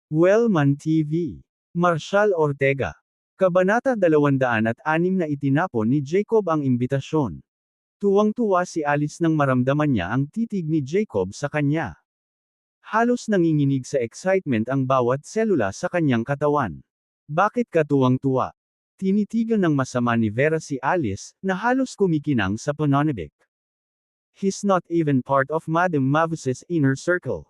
Wellman TV. Marshall Ortega. Kabanata 206 na itinapon ni Jacob ang imbitasyon. Tuwang-tuwa si Alice nang maramdaman niya ang titig ni Jacob sa kanya. Halos nanginginig sa excitement ang bawat selula sa kanyang katawan. Bakit ka tuwang-tuwa? Tinitigan ng masama ni Vera si Alice, na halos kumikinang sa pananabik. He's not even part of Madame Mavus's inner circle.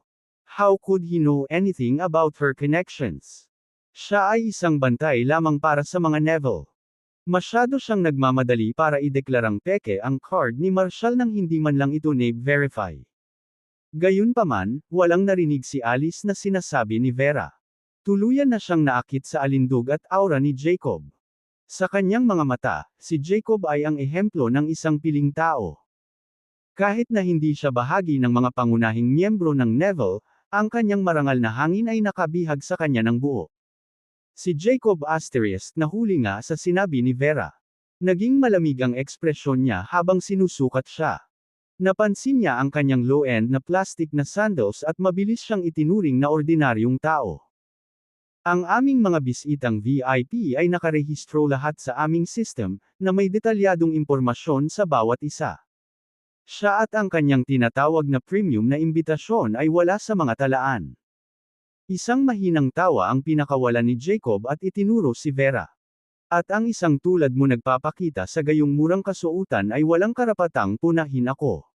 How could he know anything about her connections? Siya ay isang bantay lamang para sa mga Neville. Masyado siyang nagmamadali para ideklarang peke ang card ni Marshall nang hindi man lang ito verify. Gayunpaman, walang narinig si Alice na sinasabi ni Vera. Tuluyan na siyang naakit sa alindog at aura ni Jacob. Sa kanyang mga mata, si Jacob ay ang ehemplo ng isang piling tao. Kahit na hindi siya bahagi ng mga pangunahing miyembro ng Neville, ang kanyang marangal na hangin ay nakabihag sa kanya ng buo. Si Jacob Asterisk nahuli nga sa sinabi ni Vera. Naging malamig ang ekspresyon niya habang sinusukat siya. Napansin niya ang kanyang low-end na plastic na sandals at mabilis siyang itinuring na ordinaryong tao. Ang aming mga bisitang VIP ay nakarehistro lahat sa aming system, na may detalyadong impormasyon sa bawat isa. Siya at ang kanyang tinatawag na premium na imbitasyon ay wala sa mga talaan. Isang mahinang tawa ang pinakawalan ni Jacob at itinuro si Vera. At ang isang tulad mo nagpapakita sa gayong murang kasuotan ay walang karapatang punahin ako.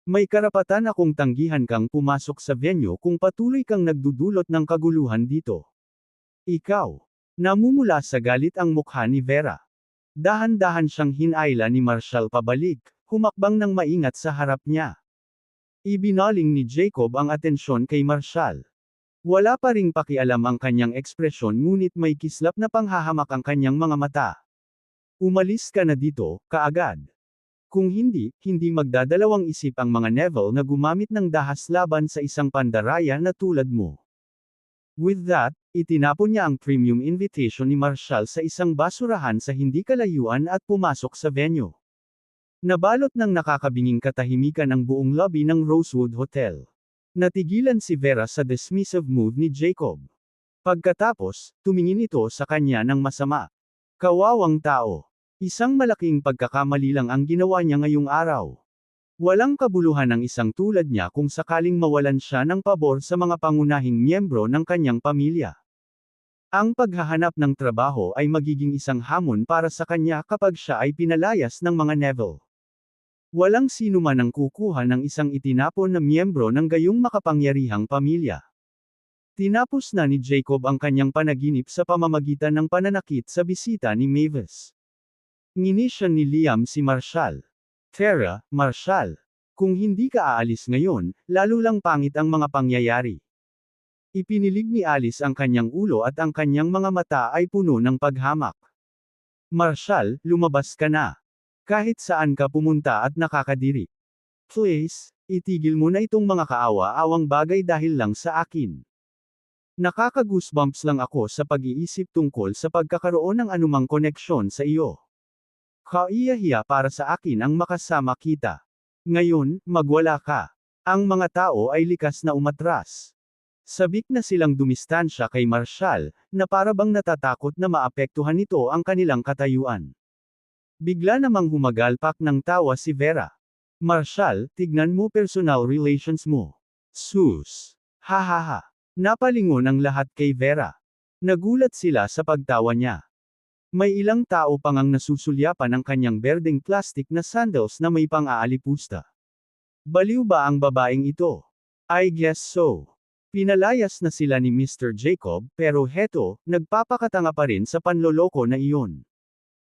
May karapatan akong tanggihan kang pumasok sa venue kung patuloy kang nagdudulot ng kaguluhan dito. Ikaw. Namumula sa galit ang mukha ni Vera. Dahan-dahan siyang hinayla ni Marshall pabalik, humakbang ng maingat sa harap niya. Ibinaling ni Jacob ang atensyon kay Marshall. Wala pa ring pakialam ang kanyang ekspresyon ngunit may kislap na panghahamak ang kanyang mga mata. Umalis ka na dito, kaagad. Kung hindi, hindi magdadalawang isip ang mga Neville na gumamit ng dahas laban sa isang pandaraya na tulad mo. With that, itinapon niya ang premium invitation ni Marshall sa isang basurahan sa hindi kalayuan at pumasok sa venue. Nabalot ng nakakabinging katahimikan ang buong lobby ng Rosewood Hotel. Natigilan si Vera sa dismissive move ni Jacob. Pagkatapos, tumingin ito sa kanya ng masama. Kawawang tao. Isang malaking pagkakamali lang ang ginawa niya ngayong araw. Walang kabuluhan ang isang tulad niya kung sakaling mawalan siya ng pabor sa mga pangunahing miyembro ng kanyang pamilya. Ang paghahanap ng trabaho ay magiging isang hamon para sa kanya kapag siya ay pinalayas ng mga Neville. Walang sino man ang kukuha ng isang itinapon na miyembro ng gayong makapangyarihang pamilya. Tinapos na ni Jacob ang kanyang panaginip sa pamamagitan ng pananakit sa bisita ni Mavis. Ngini siya ni Liam si Marshall. Tara, Marshall. Kung hindi ka aalis ngayon, lalo lang pangit ang mga pangyayari. Ipinilig ni Alice ang kanyang ulo at ang kanyang mga mata ay puno ng paghamak. Marshall, lumabas ka na. Kahit saan ka pumunta at nakakadiri. Please, itigil mo na itong mga kaawa-awang bagay dahil lang sa akin. Nakaka-goosebumps lang ako sa pag-iisip tungkol sa pagkakaroon ng anumang koneksyon sa iyo. Kaiyahiya para sa akin ang makasama kita. Ngayon, magwala ka. Ang mga tao ay likas na umatras. Sabik na silang dumistansya kay Marshall, na parabang natatakot na maapektuhan nito ang kanilang katayuan. Bigla namang humagalpak ng tawa si Vera. Marshall, tignan mo personal relations mo. Sus. Hahaha. Napalingon ang lahat kay Vera. Nagulat sila sa pagtawa niya. May ilang tao pang ang nasusulyapan ang kanyang berdeng plastic na sandals na may pang-aalipusta. Baliw ba ang babaeng ito? I guess so. Pinalayas na sila ni Mr. Jacob, pero heto, nagpapakatanga pa rin sa panloloko na iyon.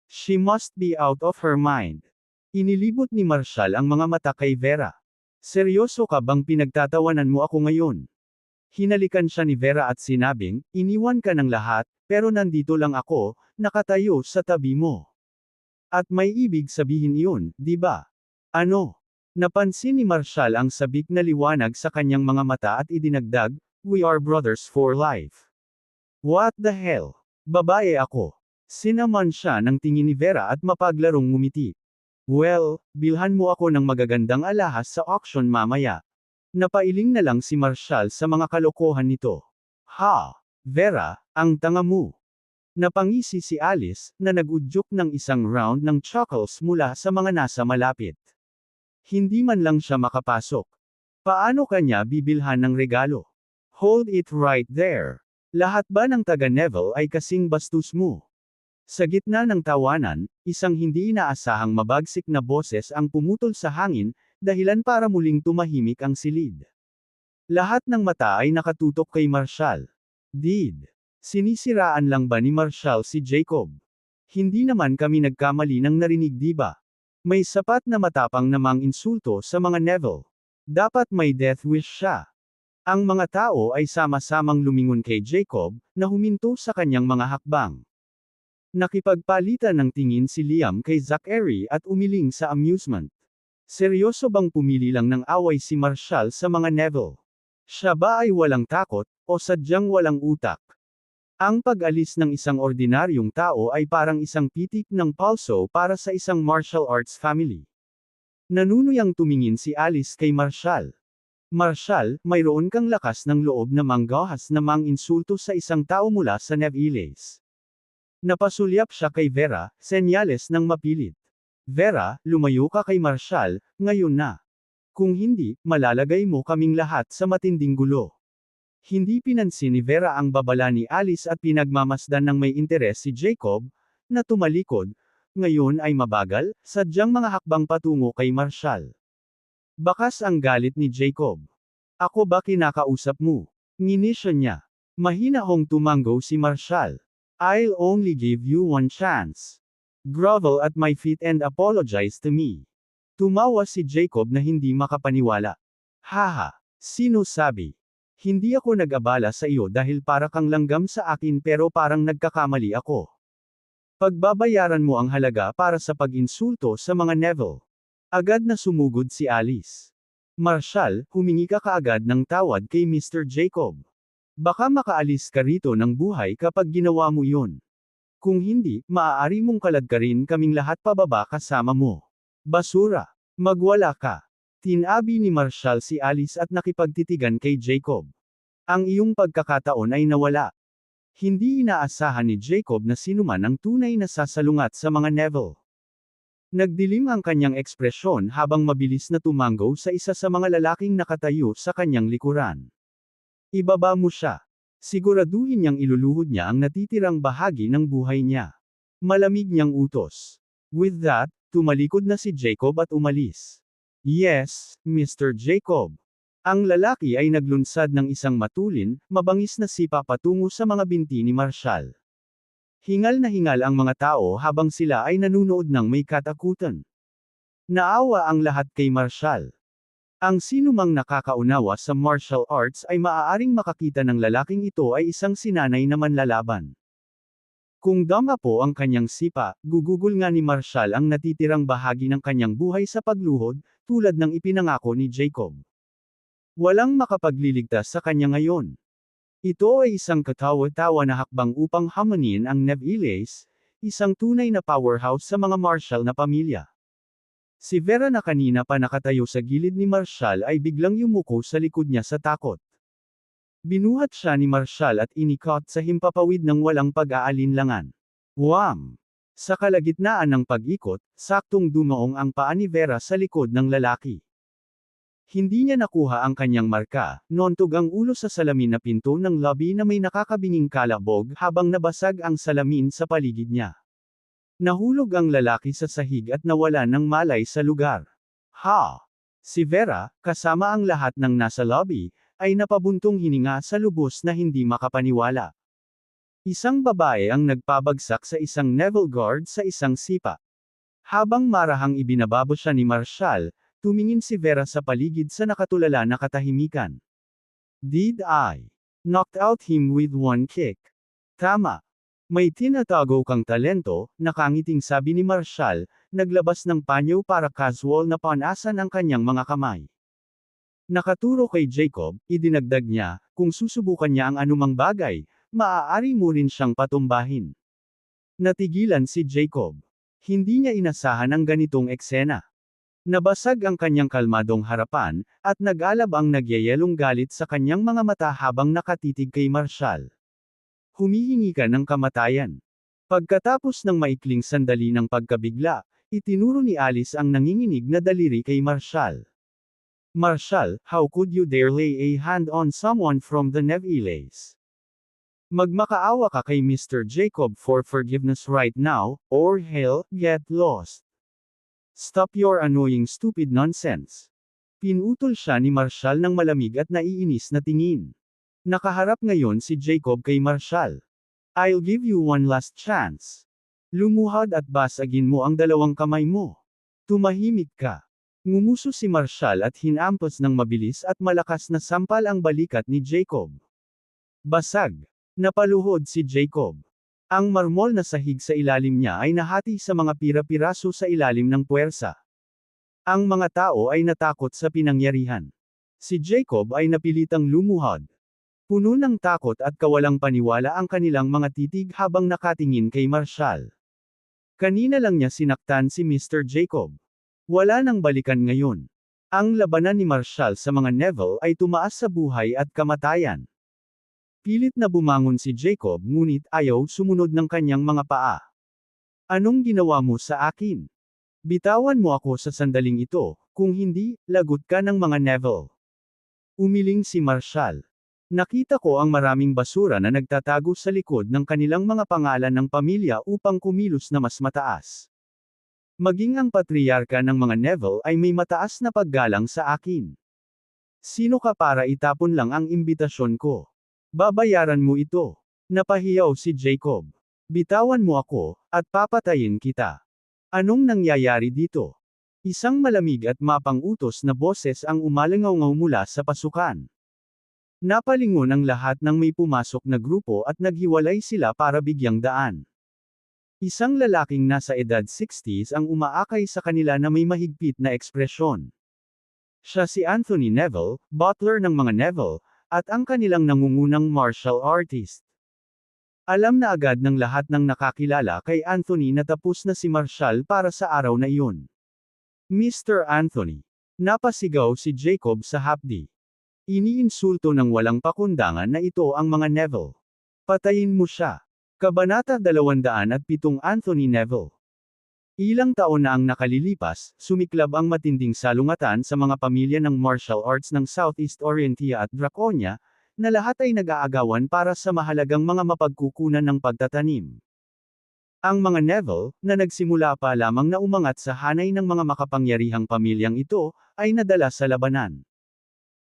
She must be out of her mind. Inilibot ni Marshall ang mga mata kay Vera. Seryoso ka bang pinagtatawanan mo ako ngayon? Hinalikan siya ni Vera at sinabing, iniwan ka ng lahat, pero nandito lang ako, nakatayo sa tabi mo. At may ibig sabihin iyon, di ba? Ano? Napansin ni Marshall ang sabik na liwanag sa kanyang mga mata at idinagdag, we are brothers for life. What the hell? Babae ako. Sinaman siya ng tingin ni Vera at mapaglarong ngumiti. Well, bilhan mo ako ng magagandang alahas sa auction mamaya. Napailing na lang si Marshall sa mga kalokohan nito. Ha! Vera, ang tanga mo. Napangisi si Alice, na nag-udyok ng isang round ng chuckles mula sa mga nasa malapit. Hindi man lang siya makapasok. Paano kanya bibilhan ng regalo? Hold it right there. Lahat ba ng taga-Neville ay kasing bastos mo? Sa gitna ng tawanan, isang hindi inaasahang mabagsik na boses ang pumutol sa hangin, dahilan para muling tumahimik ang silid. Lahat ng mata ay nakatutok kay Marshall. Did. Sinisiraan lang ba ni Marshall si Jacob? Hindi naman kami nagkamali ng narinig, di ba? May sapat na matapang namang insulto sa mga Neville. Dapat may death wish siya. Ang mga tao ay sama-samang lumingon kay Jacob, na huminto sa kanyang mga hakbang. Nakipagpalitan ng tingin si Liam kay Zachary at umiling sa amusement. Seryoso bang pumili lang ng away si Marshall sa mga Neville? Siya ba ay walang takot, o sadyang walang utak? Ang pag-alis ng isang ordinaryong tao ay parang isang pitik ng palso para sa isang martial arts family. Nanunuyang tumingin si Alice kay Marshall. Marshall, mayroon kang lakas ng loob na manggahas na mang-insulto sa isang tao mula sa Neviles. Napasulyap siya kay Vera, senyales ng mapilit. Vera, lumayo ka kay Marshall, ngayon na. Kung hindi, malalagay mo kaming lahat sa matinding gulo. Hindi pinansin ni Vera ang babala ni Alice at pinagmamasdan ng may interes si Jacob, na tumalikod, ngayon ay mabagal, sadyang mga hakbang patungo kay Marshall. Bakas ang galit ni Jacob. Ako ba kinakausap mo? Nginisyo niya. Mahina hong tumango si Marshall. I'll only give you one chance. Grovel at my feet and apologize to me. Tumawa si Jacob na hindi makapaniwala. Haha, sino sabi? Hindi ako nag-abala sa iyo dahil para kang langgam sa akin pero parang nagkakamali ako. Pagbabayaran mo ang halaga para sa pag-insulto sa mga Neville. Agad na sumugod si Alice. Marshall, humingi ka kaagad ng tawad kay Mr. Jacob. Baka makaalis ka rito ng buhay kapag ginawa mo yun. Kung hindi, maaari mong kaladkarin kaming lahat pababa kasama mo. Basura. Magwala ka. Tinabi ni Marshall si Alice at nakipagtitigan kay Jacob. Ang iyong pagkakataon ay nawala. Hindi inaasahan ni Jacob na sinuman ang tunay na sasalungat sa mga Neville. Nagdilim ang kanyang ekspresyon habang mabilis na tumango sa isa sa mga lalaking nakatayo sa kanyang likuran. Ibaba mo siya. Siguraduhin niyang iluluhod niya ang natitirang bahagi ng buhay niya. Malamig niyang utos. With that, tumalikod na si Jacob at umalis. Yes, Mr. Jacob. Ang lalaki ay naglunsad ng isang matulin, mabangis na sipa patungo sa mga binti ni Marshall. Hingal na hingal ang mga tao habang sila ay nanunood ng may katakutan. Naawa ang lahat kay Marshall. Ang sinumang nakakaunawa sa martial arts ay maaaring makakita ng lalaking ito ay isang sinanay na manlalaban. Kung dama po ang kanyang sipa, gugugol nga ni Marshall ang natitirang bahagi ng kanyang buhay sa pagluhod, tulad ng ipinangako ni Jacob. Walang makapagliligtas sa kanya ngayon. Ito ay isang katawa-tawa na hakbang upang hamunin ang Neviles, isang tunay na powerhouse sa mga martial na pamilya. Si Vera na kanina pa nakatayo sa gilid ni Marshall ay biglang yumuko sa likod niya sa takot. Binuhat siya ni Marshall at inikot sa himpapawid ng walang pag-aalinlangan. Wham! Sa kalagitnaan ng pag-ikot, saktong dumaong ang paa ni Vera sa likod ng lalaki. Hindi niya nakuha ang kanyang marka, noontog ang ulo sa salamin na pinto ng lobby na may nakakabinging kalabog habang nabasag ang salamin sa paligid niya. Nahulog ang lalaki sa sahig at nawala ng malay sa lugar. Ha! Si Vera, kasama ang lahat ng nasa lobby, ay napabuntong hininga sa lubos na hindi makapaniwala. Isang babae ang nagpabagsak sa isang Neville guard sa isang sipa. Habang marahang ibinababo siya ni Marshall, tumingin si Vera sa paligid sa nakatulala na katahimikan. Did I knocked out him with one kick? Tama. May tinatago kang talento, nakangiting sabi ni Marshall, naglabas ng panyo para casual na panasan ang kanyang mga kamay. Nakaturo kay Jacob, idinagdag niya, kung susubukan niya ang anumang bagay, maaari mo rin siyang patumbahin. Natigilan si Jacob. Hindi niya inasahan ang ganitong eksena. Nabasag ang kanyang kalmadong harapan, at nag-alab ang nagyayelong galit sa kanyang mga mata habang nakatitig kay Marshall. Humihingi ka ng kamatayan. Pagkatapos ng maikling sandali ng pagkabigla, itinuro ni Alice ang nanginginig na daliri kay Marshall. Marshall, how could you dare lay a hand on someone from the Neviles? Magmakaawa ka kay Mr. Jacob for forgiveness right now, or hell, get lost. Stop your annoying stupid nonsense. Pinutol siya ni Marshall ng malamig at naiinis na tingin. Nakaharap ngayon si Jacob kay Marshall. I'll give you one last chance. Lumuhad at basagin mo ang dalawang kamay mo. Tumahimik ka. Ngumuso si Marshall at hinampas ng mabilis at malakas na sampal ang balikat ni Jacob. Basag. Napaluhod si Jacob. Ang marmol na sahig sa ilalim niya ay nahati sa mga pira-piraso sa ilalim ng puwersa. Ang mga tao ay natakot sa pinangyarihan. Si Jacob ay napilitang lumuhod. Puno ng takot at kawalang paniwala ang kanilang mga titig habang nakatingin kay Marshall. Kanina lang niya sinaktan si Mr. Jacob. Wala nang balikan ngayon. Ang labanan ni Marshall sa mga Neville ay tumaas sa buhay at kamatayan. Pilit na bumangon si Jacob ngunit ayaw sumunod ng kanyang mga paa. Anong ginawa mo sa akin? Bitawan mo ako sa sandaling ito, kung hindi, lagot ka ng mga Neville. Umiling si Marshall. Nakita ko ang maraming basura na nagtatago sa likod ng kanilang mga pangalan ng pamilya upang kumilos na mas mataas. Maging ang patriarka ng mga Neville ay may mataas na paggalang sa akin. Sino ka para itapon lang ang imbitasyon ko? Babayaran mo ito. Napahiyaw si Jacob. Bitawan mo ako, at papatayin kita. Anong nangyayari dito? Isang malamig at mapang-utos na boses ang umalangaw-ngaw mula sa pasukan. Napalingon ang lahat ng may pumasok na grupo at naghiwalay sila para bigyang daan. Isang lalaking nasa edad 60s ang umaakay sa kanila na may mahigpit na ekspresyon. Siya si Anthony Neville, butler ng mga Neville, at ang kanilang nangungunang martial artist. Alam na agad ng lahat ng nakakilala kay Anthony na tapos na si Marshall para sa araw na iyon. Mr. Anthony. Napasigaw si Jacob sa hapdi. Iniinsulto ng walang pakundangan na ito ang mga Neville. Patayin mo siya. Kabanata 207 Anthony Neville. Ilang taon na ang nakalilipas, sumiklab ang matinding salungatan sa mga pamilya ng martial arts ng Southeast Orientia at Draconia, na lahat ay nag-aagawan para sa mahalagang mga mapagkukunan ng pagtatanim. Ang mga Neville, na nagsimula pa lamang na umangat sa hanay ng mga makapangyarihang pamilyang ito, ay nadala sa labanan.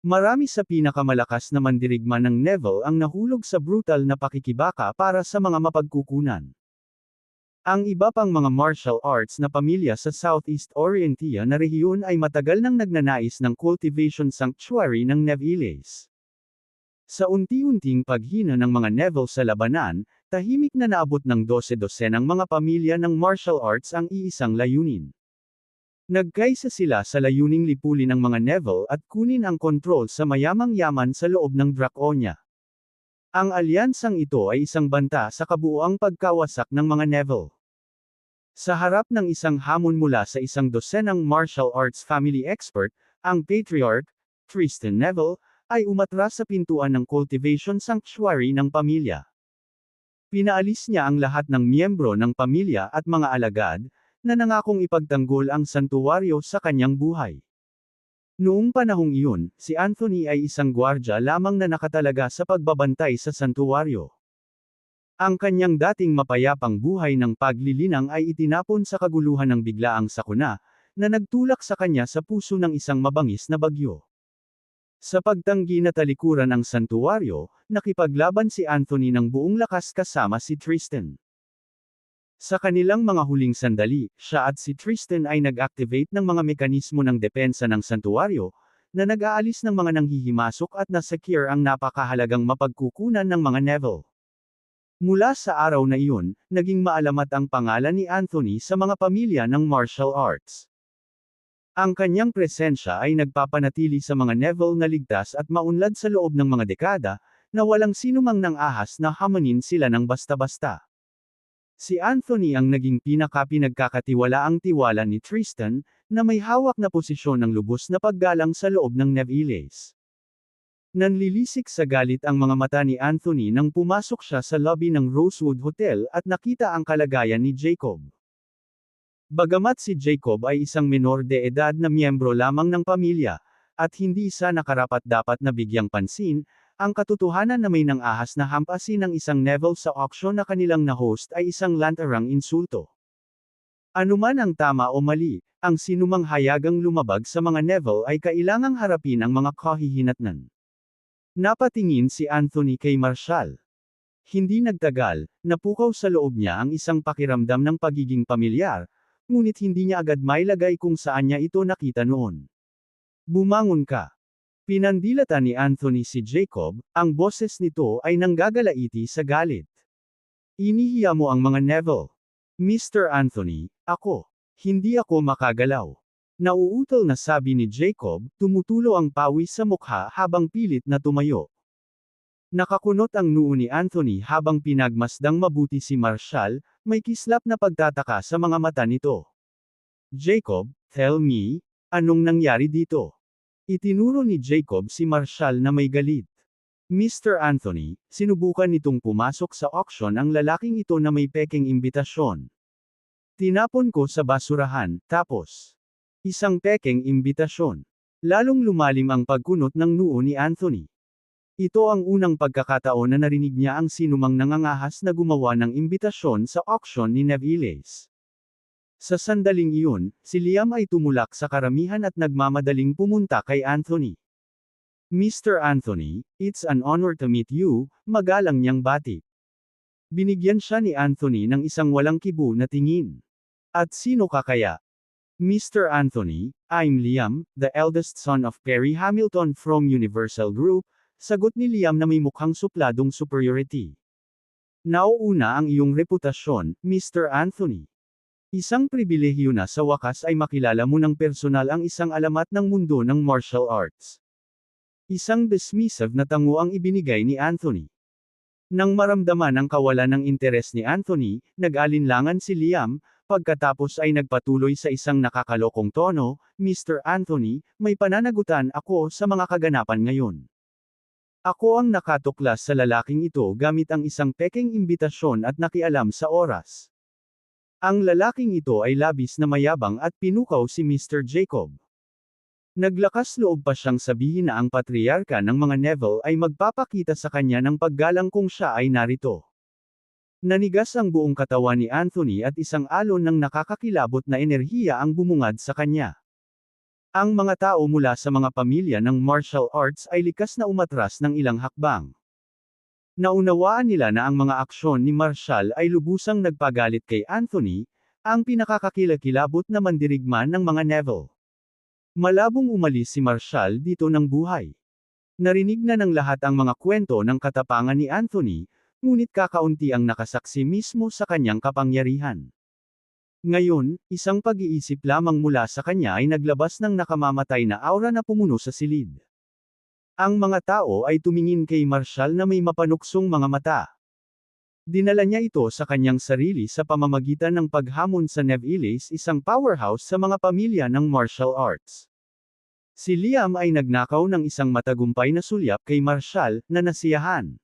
Marami sa pinakamalakas na mandirigma ng Neville ang nahulog sa brutal na pakikibaka para sa mga mapagkukunan. Ang iba pang mga martial arts na pamilya sa Southeast Orientia na rehiyon ay matagal nang nagnanais ng cultivation sanctuary ng Neviles. Sa unti-unting paghina ng mga Neville sa labanan, tahimik na naabot ng 12-dosenang mga pamilya ng martial arts ang iisang layunin. Nagkaisa sila sa layuning lipulin ang mga Neville at kunin ang kontrol sa mayamang yaman sa loob ng Draconia. Ang alyansang ito ay isang banta sa kabuuang pagkawasak ng mga Neville. Sa harap ng isang hamon mula sa isang dosenang martial arts family expert, ang patriarch, Tristan Neville, ay umatras sa pintuan ng cultivation sanctuary ng pamilya. Pinaalis niya ang lahat ng miyembro ng pamilya at mga alagad, na nangakong ipagtanggol ang santuwaryo sa kanyang buhay. Noong panahong iyon, si Anthony ay isang gwardya lamang na nakatalaga sa pagbabantay sa santuwaryo. Ang kanyang dating mapayapang buhay ng paglilinang ay itinapon sa kaguluhan ng biglaang sakuna, na nagtulak sa kanya sa puso ng isang mabangis na bagyo. Sa pagtanggi na talikuran ang santuwaryo, nakipaglaban si Anthony ng buong lakas kasama si Tristan. Sa kanilang mga huling sandali, siya at si Tristan ay nag-activate ng mga mekanismo ng depensa ng santuwaryo, na nag-aalis ng mga nanghihimasok at nasecure ang napakahalagang mapagkukunan ng mga Neville. Mula sa araw na iyon, naging maalamat ang pangalan ni Anthony sa mga pamilya ng martial arts. Ang kanyang presensya ay nagpapanatili sa mga Neville na ligtas at maunlad sa loob ng mga dekada, na walang sinumang nang ahas na hamanin sila ng basta-basta. Si Anthony ang naging pinakapinagkakatiwalaang tiwala ni Tristan, na may hawak na posisyon ng lubos na paggalang sa loob ng Neviles. Nanlilisik sa galit ang mga mata ni Anthony nang pumasok siya sa lobby ng Rosewood Hotel at nakita ang kalagayan ni Jacob. Bagamat si Jacob ay isang menor de edad na miyembro lamang ng pamilya, at hindi isa nakarapat-dapat na bigyang pansin, ang katotohanan na may nang-ahas na hampasin ng isang Neville sa auction na kanilang na-host ay isang lantarang insulto. Anuman ang tama o mali, ang sinumang hayagang lumabag sa mga Neville ay kailangang harapin ang mga kahihinatnan. Napatingin si Anthony kay Marshall. Hindi nagtagal, napukaw sa loob niya ang isang pakiramdam ng pagiging pamilyar, ngunit hindi niya agad mailagay kung saan niya ito nakita noon. Bumangon ka. Pinandilata ni Anthony si Jacob, ang boses nito ay nanggagalaiti sa galit. Inihiya mo ang mga Neville. Mr. Anthony, ako. Hindi ako makagalaw. Nauutal na sabi ni Jacob, tumutulo ang pawis sa mukha habang pilit na tumayo. Nakakunot ang noo ni Anthony habang pinagmasdang mabuti si Marshall, may kislap na pagtataka sa mga mata nito. Jacob, tell me, anong nangyari dito? Itinuro ni Jacob si Marshall na may galit. Mr. Anthony, sinubukan nitong pumasok sa auction ang lalaking ito na may pekeng imbitasyon. Tinapon ko sa basurahan, tapos. Isang pekeng imbitasyon. Lalong lumalim ang pagkunot ng noo ni Anthony. Ito ang unang pagkakataon na narinig niya ang sinumang nangangahas na gumawa ng imbitasyon sa auction ni Neviles. Sa sandaling iyon, si Liam ay tumulak sa karamihan at nagmamadaling pumunta kay Anthony. Mr. Anthony, it's an honor to meet you, magalang niyang bati. Binigyan siya ni Anthony ng isang walang kibo na tingin. At sino ka kaya? Mr. Anthony, I'm Liam, the eldest son of Perry Hamilton from Universal Group, sagot ni Liam na may mukhang supladong superiority. Nauuna ang iyong reputasyon, Mr. Anthony. Isang pribilehiyo na sa wakas ay makilala mo ng personal ang isang alamat ng mundo ng martial arts. Isang dismissive na tango ang ibinigay ni Anthony. Nang maramdaman ang kawalan ng interes ni Anthony, nag-alinlangan si Liam. Pagkatapos ay nagpatuloy sa isang nakakalokong tono, Mr. Anthony, may pananagutan ako sa mga kaganapan ngayon. Ako ang nakatuklas sa lalaking ito gamit ang isang pekeng imbitasyon at nakialam sa oras. Ang lalaking ito ay labis na mayabang at pinukaw si Mr. Jacob. Naglakas loob pa siyang sabihin na ang patriarka ng mga Neville ay magpapakita sa kanya ng paggalang kung siya ay narito. Nanigas ang buong katawan ni Anthony at isang alon ng nakakakilabot na enerhiya ang bumungad sa kanya. Ang mga tao mula sa mga pamilya ng martial arts ay likas na umatras ng ilang hakbang. Naunawaan nila na ang mga aksyon ni Marshall ay lubusang nagpagalit kay Anthony, ang pinakakakilakilabot na mandirigma ng mga Neville. Malabong umalis si Marshall dito ng buhay. Narinig na ng lahat ang mga kwento ng katapangan ni Anthony, ngunit kakaunti ang nakasaksi mismo sa kanyang kapangyarihan. Ngayon, isang pag-iisip lamang mula sa kanya ay naglabas ng nakamamatay na aura na pumuno sa silid. Ang mga tao ay tumingin kay Marshall na may mapanuksong mga mata. Dinala niya ito sa kanyang sarili sa pamamagitan ng paghamon sa Neviles, isang powerhouse sa mga pamilya ng martial arts. Si Liam ay nagnakaw ng isang matagumpay na sulyap kay Marshall, na nasiyahan.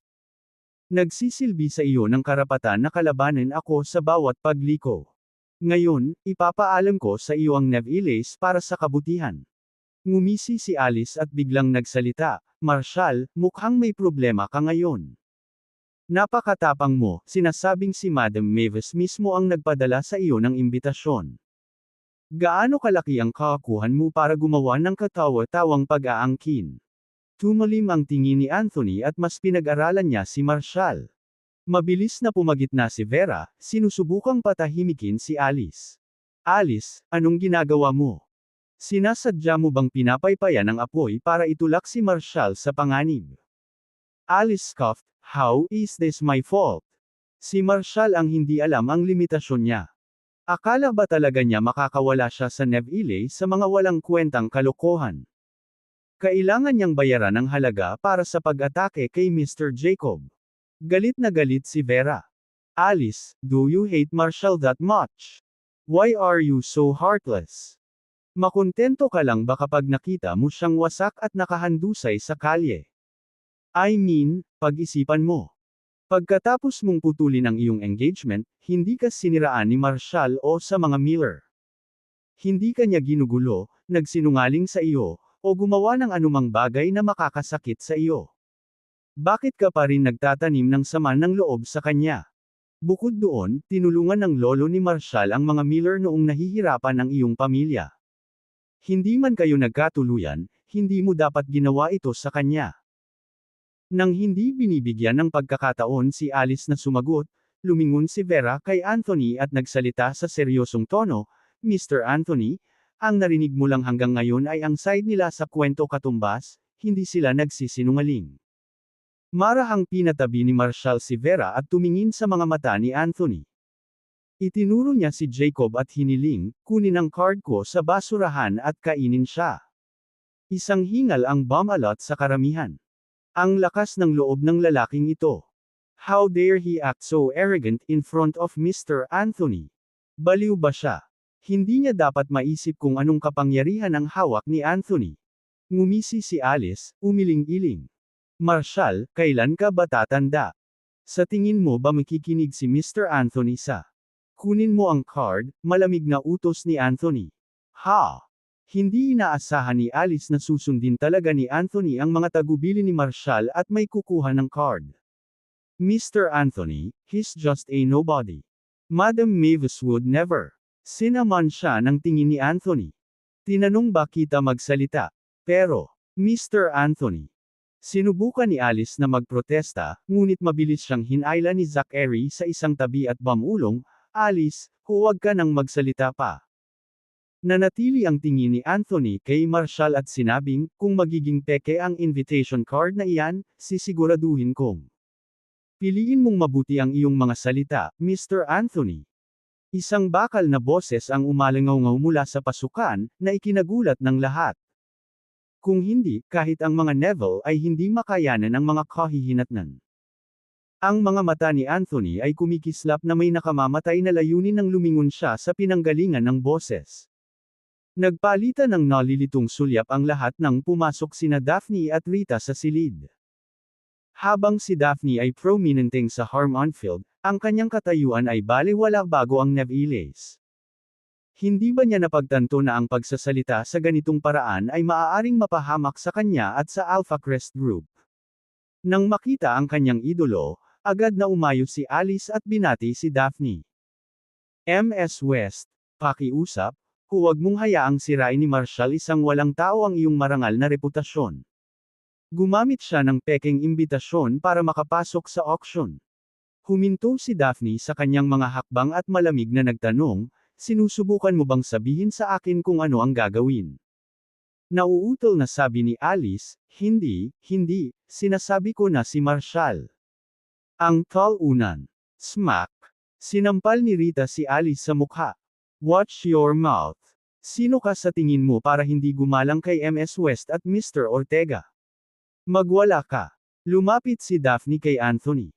Nagsisilbi sa iyo ng karapatan na kalabanin ako sa bawat pagliko. Ngayon, ipapaalam ko sa iyo ang Neviles para sa kabutihan. Ngumisi si Alice at biglang nagsalita, Marshall, mukhang may problema ka ngayon. Napakatapang mo, sinasabing si Madam Mavis mismo ang nagpadala sa iyo ng imbitasyon. Gaano kalaki ang kakakuhan mo para gumawa ng katawa-tawang pag-aangkin? Tumalim ang tingin ni Anthony at mas pinag-aralan niya si Marshall. Mabilis na pumagitna si Vera, sinusubukang patahimikin si Alice. Alice, anong ginagawa mo? Sinasadya mo bang pinapaypayan ang apoy para itulak si Marshall sa panganib? Alice scoffed, how is this my fault? Si Marshall ang hindi alam ang limitasyon niya. Akala ba talaga niya makakawala siya sa Neviles sa mga walang kwentang kalokohan? Kailangan niyang bayaran ng halaga para sa pag-atake kay Mr. Jacob. Galit na galit si Vera. Alice, do you hate Marshall that much? Why are you so heartless? Makontento ka lang ba kapag nakita mo siyang wasak at nakahandusay sa kalye? I mean, pag-isipan mo. Pagkatapos mong putulin ang iyong engagement, hindi ka siniraan ni Marshall o sa mga Miller. Hindi ka niya ginugulo, nagsinungaling sa iyo, o gumawa ng anumang bagay na makakasakit sa iyo. Bakit ka pa rin nagtatanim ng sama ng loob sa kanya? Bukod doon, tinulungan ng lolo ni Marshall ang mga Miller noong nahihirapan ang iyong pamilya. Hindi man kayo nagkatuluyan, hindi mo dapat ginawa ito sa kanya. Nang hindi binibigyan ng pagkakataon si Alice na sumagot, lumingon si Vera kay Anthony at nagsalita sa seryosong tono, Mr. Anthony, ang narinig mo lang hanggang ngayon ay ang side nila sa kwento katumbas, hindi sila nagsisinungaling. Marahang pinatabi ni Marshall si Vera at tumingin sa mga mata ni Anthony. Itinuro niya si Jacob at hiniling, kunin ang card ko sa basurahan at kainin siya. Isang hingal ang bumalot sa karamihan. Ang lakas ng loob ng lalaking ito. How dare he act so arrogant in front of Mr. Anthony? Baliw ba siya? Hindi niya dapat maisip kung anong kapangyarihan ang hawak ni Anthony. Ngumisi si Alice, umiling-iling. Marshall, kailan ka ba tatanda? Sa tingin mo ba makikinig si Mr. Anthony sa? Kunin mo ang card, malamig na utos ni Anthony. Ha! Hindi inaasahan ni Alice na susundin talaga ni Anthony ang mga tagubili ni Marshall at may kukuha ng card. Mr. Anthony, he's just a nobody. Madam Mavis would never. Sinaman siya ng tingin ni Anthony. Tinanong ba kita magsalita? Pero, Mr. Anthony. Sinubukan ni Alice na magprotesta, ngunit mabilis siyang hinayla ni Zachary sa isang tabi at bamulong, Alice, huwag ka nang magsalita pa. Nanatili ang tingin ni Anthony kay Marshall at sinabing, kung magiging peke ang invitation card na iyan, sisiguraduhin kong. Piliin mong mabuti ang iyong mga salita, Mr. Anthony. Isang bakal na boses ang umalangaw mula sa pasukan, na ikinagulat ng lahat. Kung hindi, kahit ang mga Neville ay hindi makayanan ang mga kahihinatnan. Ang mga mata ni Anthony ay kumikislap na may nakamamatay na layunin nang lumingon siya sa pinanggalingan ng boses. Nagpalitan ng nalilitong sulyap ang lahat nang pumasok sina Daphne at Rita sa silid. Habang si Daphne ay prominenteng sa Harmonfield, ang kanyang katayuan ay balewala bago ang Nevilles. Hindi ba niya napagtanto na ang pagsasalita sa ganitong paraan ay maaaring mapahamak sa kanya at sa Alpha Crest Group? Nang makita ang kanyang idolo, agad na umayo si Alice at binati si Daphne. Ms. West, pakiusap, huwag mong hayaang sirain ni Marshall isang walang tao ang iyong marangal na reputasyon. Gumamit siya ng pekeng imbitasyon para makapasok sa auction. Huminto si Daphne sa kanyang mga hakbang at malamig na nagtanong, sinusubukan mo bang sabihin sa akin kung ano ang gagawin? Nauutol na sabi ni Alice, hindi, sinasabi ko na si Marshall. Ang talunan. Smack. Sinampal ni Rita si Alice sa mukha. Watch your mouth. Sino ka sa tingin mo para hindi gumalang kay Ms. West at Mr. Ortega? Magwala ka. Lumapit si Daphne kay Anthony.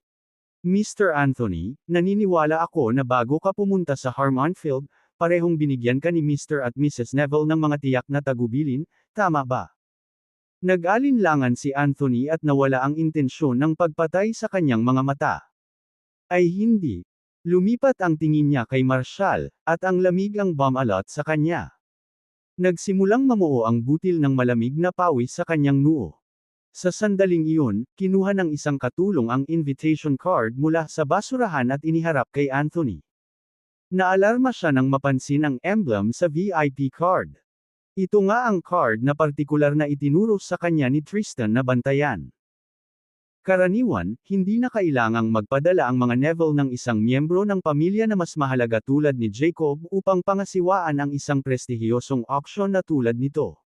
Mr. Anthony, naniniwala ako na bago ka pumunta sa Harmonfield, parehong binigyan ka ni Mr. at Mrs. Neville ng mga tiyak na tagubilin, tama ba? Nag-alinlangan si Anthony at nawala ang intensyon ng pagpatay sa kanyang mga mata. Ay hindi. Lumipat ang tingin niya kay Marshall, at ang lamig ang bumalot sa kanya. Nagsimulang mamuo ang butil ng malamig na pawis sa kanyang noo. Sa sandaling iyon, kinuha ng isang katulong ang invitation card mula sa basurahan at iniharap kay Anthony. Naalarma siya nang mapansin ang emblem sa VIP card. Ito nga ang card na partikular na itinuro sa kanya ni Tristan na bantayan. Karaniwan, hindi na kailangang magpadala ang mga Neville ng isang miyembro ng pamilya na mas mahalaga tulad ni Jacob upang pangasiwaan ang isang prestihiyosong auction na tulad nito.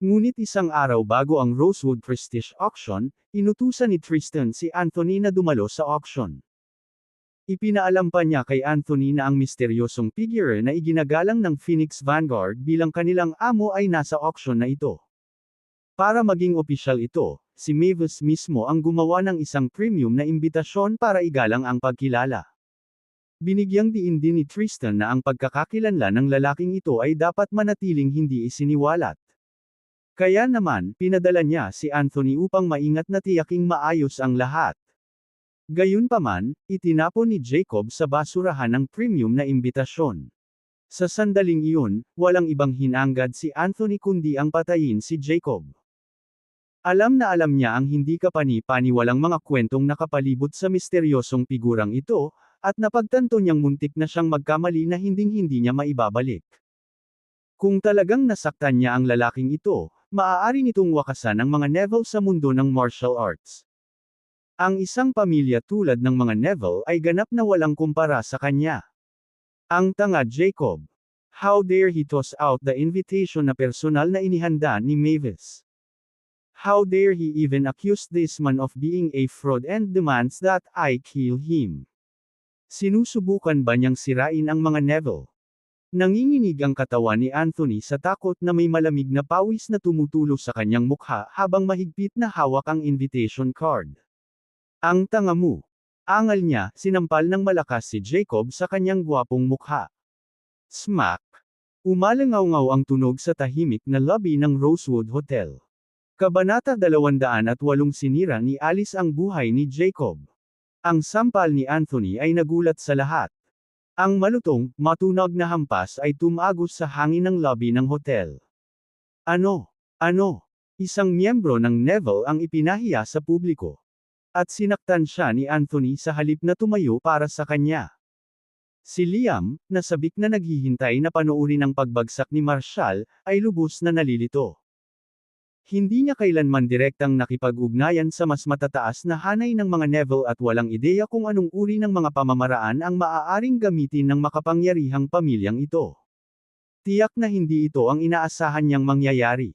Ngunit isang araw bago ang Rosewood Prestige Auction, inutusan ni Tristan si Anthony na dumalo sa auction. Ipinaalam pa niya kay Anthony na ang misteryosong figure na iginagalang ng Phoenix Vanguard bilang kanilang amo ay nasa auction na ito. Para maging opisyal ito, si Mavis mismo ang gumawa ng isang premium na imbitasyon para igalang ang pagkilala. Binigyang diin din ni Tristan na ang pagkakakilanlan ng lalaking ito ay dapat manatiling hindi isiniwalat. Kaya naman, pinadala niya si Anthony upang maingat na tiyaking maayos ang lahat. Gayunpaman, itinapon ni Jacob sa basurahan ang premium na imbitasyon. Sa sandaling iyon, walang ibang hinanggad si Anthony kundi ang patayin si Jacob. Alam na alam niya ang hindi kapani-paniwalang mga kwentong nakapalibot sa misteryosong figurang ito, at napagtanto niyang muntik na siyang magkamali na hinding-hindi niya maibabalik. Kung talagang nasaktan niya ang lalaking ito, maaari nitong wakasan ang mga Neville sa mundo ng martial arts. Ang isang pamilya tulad ng mga Neville ay ganap na walang kumpara sa kanya. Ang tanga Jacob. How dare he toss out the invitation na personal na inihanda ni Mavis? How dare he even accuse this man of being a fraud and demands that I kill him? Sinusubukan ba niyang sirain ang mga Neville? Nanginginig ang katawan ni Anthony sa takot na may malamig na pawis na tumutulo sa kanyang mukha habang mahigpit na hawak ang invitation card. Ang tanga mo. Angal niya, sinampal ng malakas si Jacob sa kanyang gwapong mukha. Smack! Umalangaw-ngaw ang tunog sa tahimik na lobby ng Rosewood Hotel. Kabanata 208 Sinira ni Alice ang buhay ni Jacob. Ang sampal ni Anthony ay nagulat sa lahat. Ang malutong, matunog na hampas ay tumagos sa hangin ng lobby ng hotel. Ano? Isang miyembro ng Neville ang ipinahiya sa publiko. At sinaktan siya ni Anthony sa halip na tumayo para sa kanya. Si Liam, na sabik na naghihintay na panoorin ang pagbagsak ni Marshall, ay lubos na nalilito. Hindi niya kailanman direktang nakipag-ugnayan sa mas matataas na hanay ng mga Neville at walang ideya kung anong uri ng mga pamamaraan ang maaaring gamitin ng makapangyarihang pamilyang ito. Tiyak na hindi ito ang inaasahan niyang mangyayari.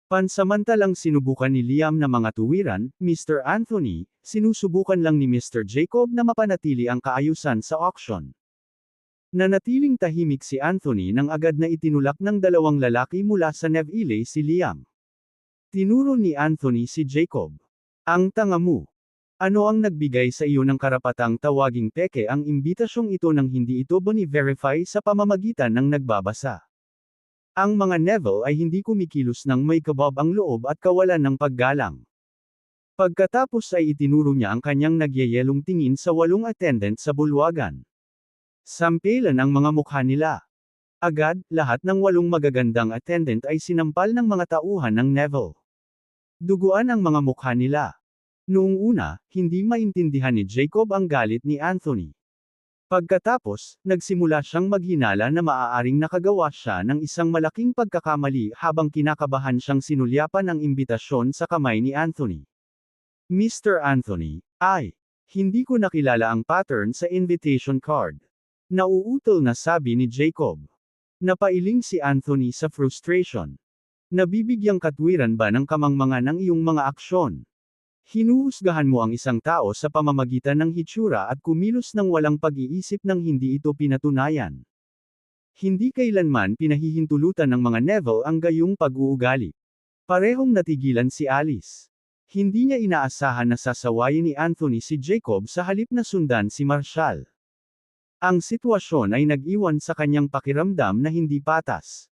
Pansamantalang sinubukan ni Liam na mga tuwiran, Mr. Anthony, sinusubukan lang ni Mr. Jacob na mapanatili ang kaayusan sa auction. Nanatiling tahimik si Anthony nang agad na itinulak ng dalawang lalaki mula sa Neville si Liam. Tinuro ni Anthony si Jacob. Ang tanga mo. Ano ang nagbigay sa iyo ng karapatang tawaging peke ang imbitasyong ito nang hindi ito boni-verify sa pamamagitan ng nagbabasa? Ang mga Neville ay hindi kumikilos ng may kabab ang loob at kawalan ng paggalang. Pagkatapos ay itinuro niya ang kanyang nagyayelong tingin sa 8 attendant sa bulwagan. Sampelan ang mga mukha nila. Agad, lahat ng 8 magagandang attendant ay sinampal ng mga tauhan ng Neville. Duguan ang mga mukha nila. Noong una, hindi maintindihan ni Jacob ang galit ni Anthony. Pagkatapos, nagsimula siyang maghinala na maaaring nakagawa siya ng isang malaking pagkakamali habang kinakabahan siyang sinulyapan ang imbitasyon sa kamay ni Anthony. Mr. Anthony, hindi ko nakilala ang pattern sa invitation card. Nauutol na sabi ni Jacob. Napailing si Anthony sa frustration. Nabibigyang katwiran ba ng kamangmangan ng iyong mga aksyon? Hinuhusgahan mo ang isang tao sa pamamagitan ng hitsura at kumilos ng walang pag-iisip nang hindi ito pinatunayan. Hindi kailanman pinahihintulutan ng mga Neville ang gayong pag-uugali. Parehong natigilan si Alice. Hindi niya inaasahan na sasawayin ni Anthony si Jacob sa halip na sundan si Marshall. Ang sitwasyon ay nag-iwan sa kanyang pakiramdam na hindi patas.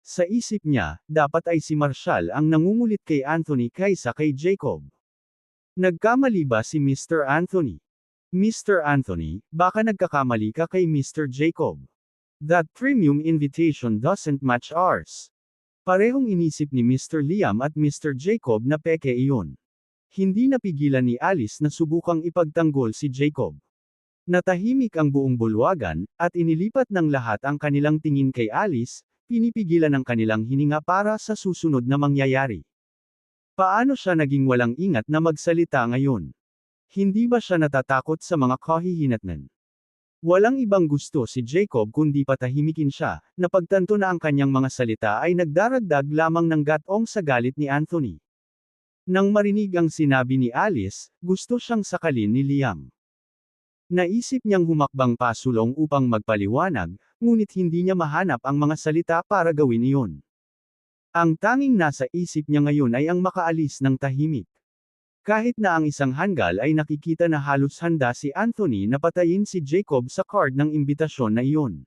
Sa isip niya, dapat ay si Marshall ang nangungulit kay Anthony kaysa kay Jacob. Nagkamali ba si Mr. Anthony? Mr. Anthony, baka nagkakamali ka kay Mr. Jacob. That premium invitation doesn't match ours. Parehong inisip ni Mr. Liam at Mr. Jacob na peke iyon. Hindi napigilan ni Alice na subukang ipagtanggol si Jacob. Natahimik ang buong bulwagan, at inilipat ng lahat ang kanilang tingin kay Alice, pinipigilan ang kanilang hininga para sa susunod na mangyayari. Paano siya naging walang ingat na magsalita ngayon? Hindi ba siya natatakot sa mga kahihinatnan? Walang ibang gusto si Jacob kundi patahimikin siya, napagtanto na ang kanyang mga salita ay nagdaragdag lamang ng gatong sa galit ni Anthony. Nang marinig ang sinabi ni Alice, gusto siyang sakalin ni Liam. Naisip niyang humakbang pasulong upang magpaliwanag, ngunit hindi niya mahanap ang mga salita para gawin iyon. Ang tanging nasa isip niya ngayon ay ang makaalis ng tahimik. Kahit na ang isang hanggal ay nakikita na halos handa si Anthony na patayin si Jacob sa card ng imbitasyon na iyon.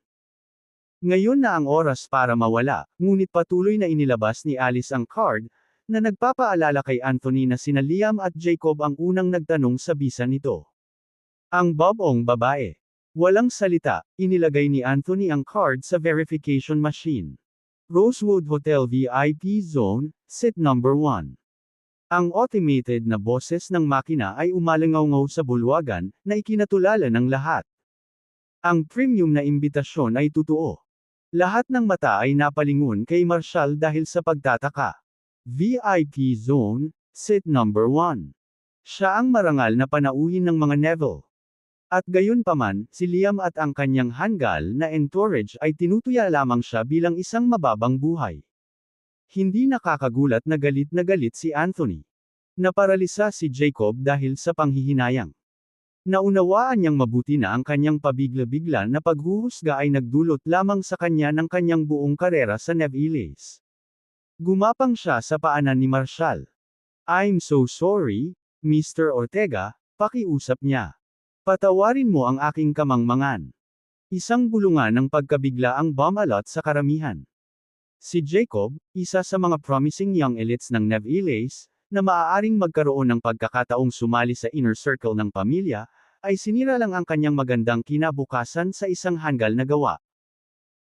Ngayon na ang oras para mawala, ngunit patuloy na inilabas ni Alice ang card, na nagpapaalala kay Anthony na sina Liam at Jacob ang unang nagtanong sa bisa nito. Ang bobong babae. Walang salita, inilagay ni Anthony ang card sa verification machine. Rosewood Hotel VIP Zone, Seat Number 1. Ang automated na boses ng makina ay umalangaw-ngaw sa bulwagan, na ikinatulala ng lahat. Ang premium na imbitasyon ay totoo. Lahat ng mata ay napalingon kay Marshall dahil sa pagtataka. VIP Zone, Seat Number 1. Siya ang marangal na panauhin ng mga Neville. At gayon paman, si Liam at ang kanyang hanggal na entourage ay tinutuya lamang siya bilang isang mababang buhay. Hindi nakakagulat na galit si Anthony. Naparalisa si Jacob dahil sa panghihinayang. Naunawaan niyang mabuti na ang kanyang pabigla-bigla na paghuhusga ay nagdulot lamang sa kanya ng kanyang buong karera sa Neville's. Gumapang siya sa paanan ni Marshall. "I'm so sorry, Mr. Ortega," pakiusap niya. "Patawarin mo ang aking kamangmangan." Isang bulungan ng pagkabigla ang bumalot sa karamihan. Si Jacob, isa sa mga promising young elites ng Neville's, na maaaring magkaroon ng pagkakataong sumali sa inner circle ng pamilya, ay sinira lang ang kanyang magandang kinabukasan sa isang hanggal na gawa.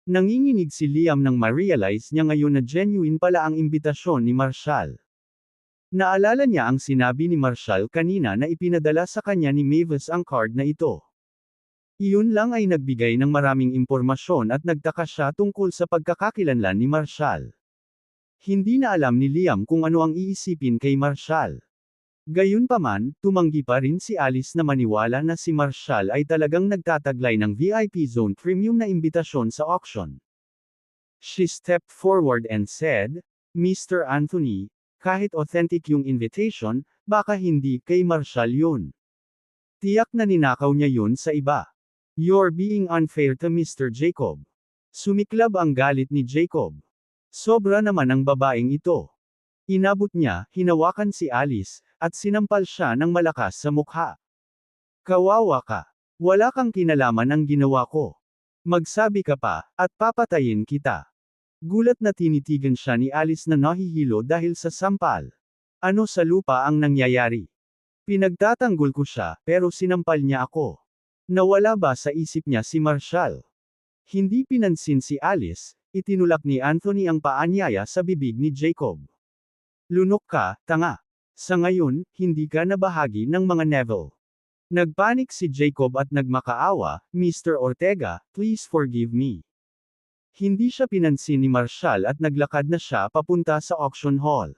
Nanginginig si Liam nang ma-realize niya ngayon na genuine pala ang imbitasyon ni Marshall. Naalala niya ang sinabi ni Marshall kanina na ipinadala sa kanya ni Mavis ang card na ito. Iyon lang ay nagbigay ng maraming impormasyon at nagtaka siya tungkol sa pagkakakilanlan ni Marshall. Hindi na alam ni Liam kung ano ang iisipin kay Marshall. Gayunpaman, tumanggi pa rin si Alice na maniwala na si Marshall ay talagang nagtataglay ng VIP Zone Premium na imbitasyon sa auction. She stepped forward and said, "Mr. Anthony, kahit authentic yung invitation, baka hindi kay Marshall yun. Tiyak na ninakaw niya yun sa iba. You're being unfair to Mr. Jacob." Sumiklab ang galit ni Jacob. Sobra naman ang babaeng ito. Inabot niya, hinawakan si Alice, at sinampal siya ng malakas sa mukha. "Kawawa ka. Wala kang kinalaman ang ginawa ko. Magsabi ka pa, at papatayin kita." Gulat na tinitigan siya ni Alice na nahihilo dahil sa sampal. "Ano sa lupa ang nangyayari? Pinagtatanggol ko siya, pero sinampal niya ako." Nawala ba sa isip niya si Marshall? Hindi pinansin si Alice, itinulak ni Anthony ang paanyaya sa bibig ni Jacob. "Lunok ka, tanga. Sa ngayon, hindi ka na bahagi ng mga Neville." Nagpanik si Jacob at nagmakaawa, "Mr. Ortega, please forgive me." Hindi siya pinansin ni Marshall at naglakad na siya papunta sa auction hall.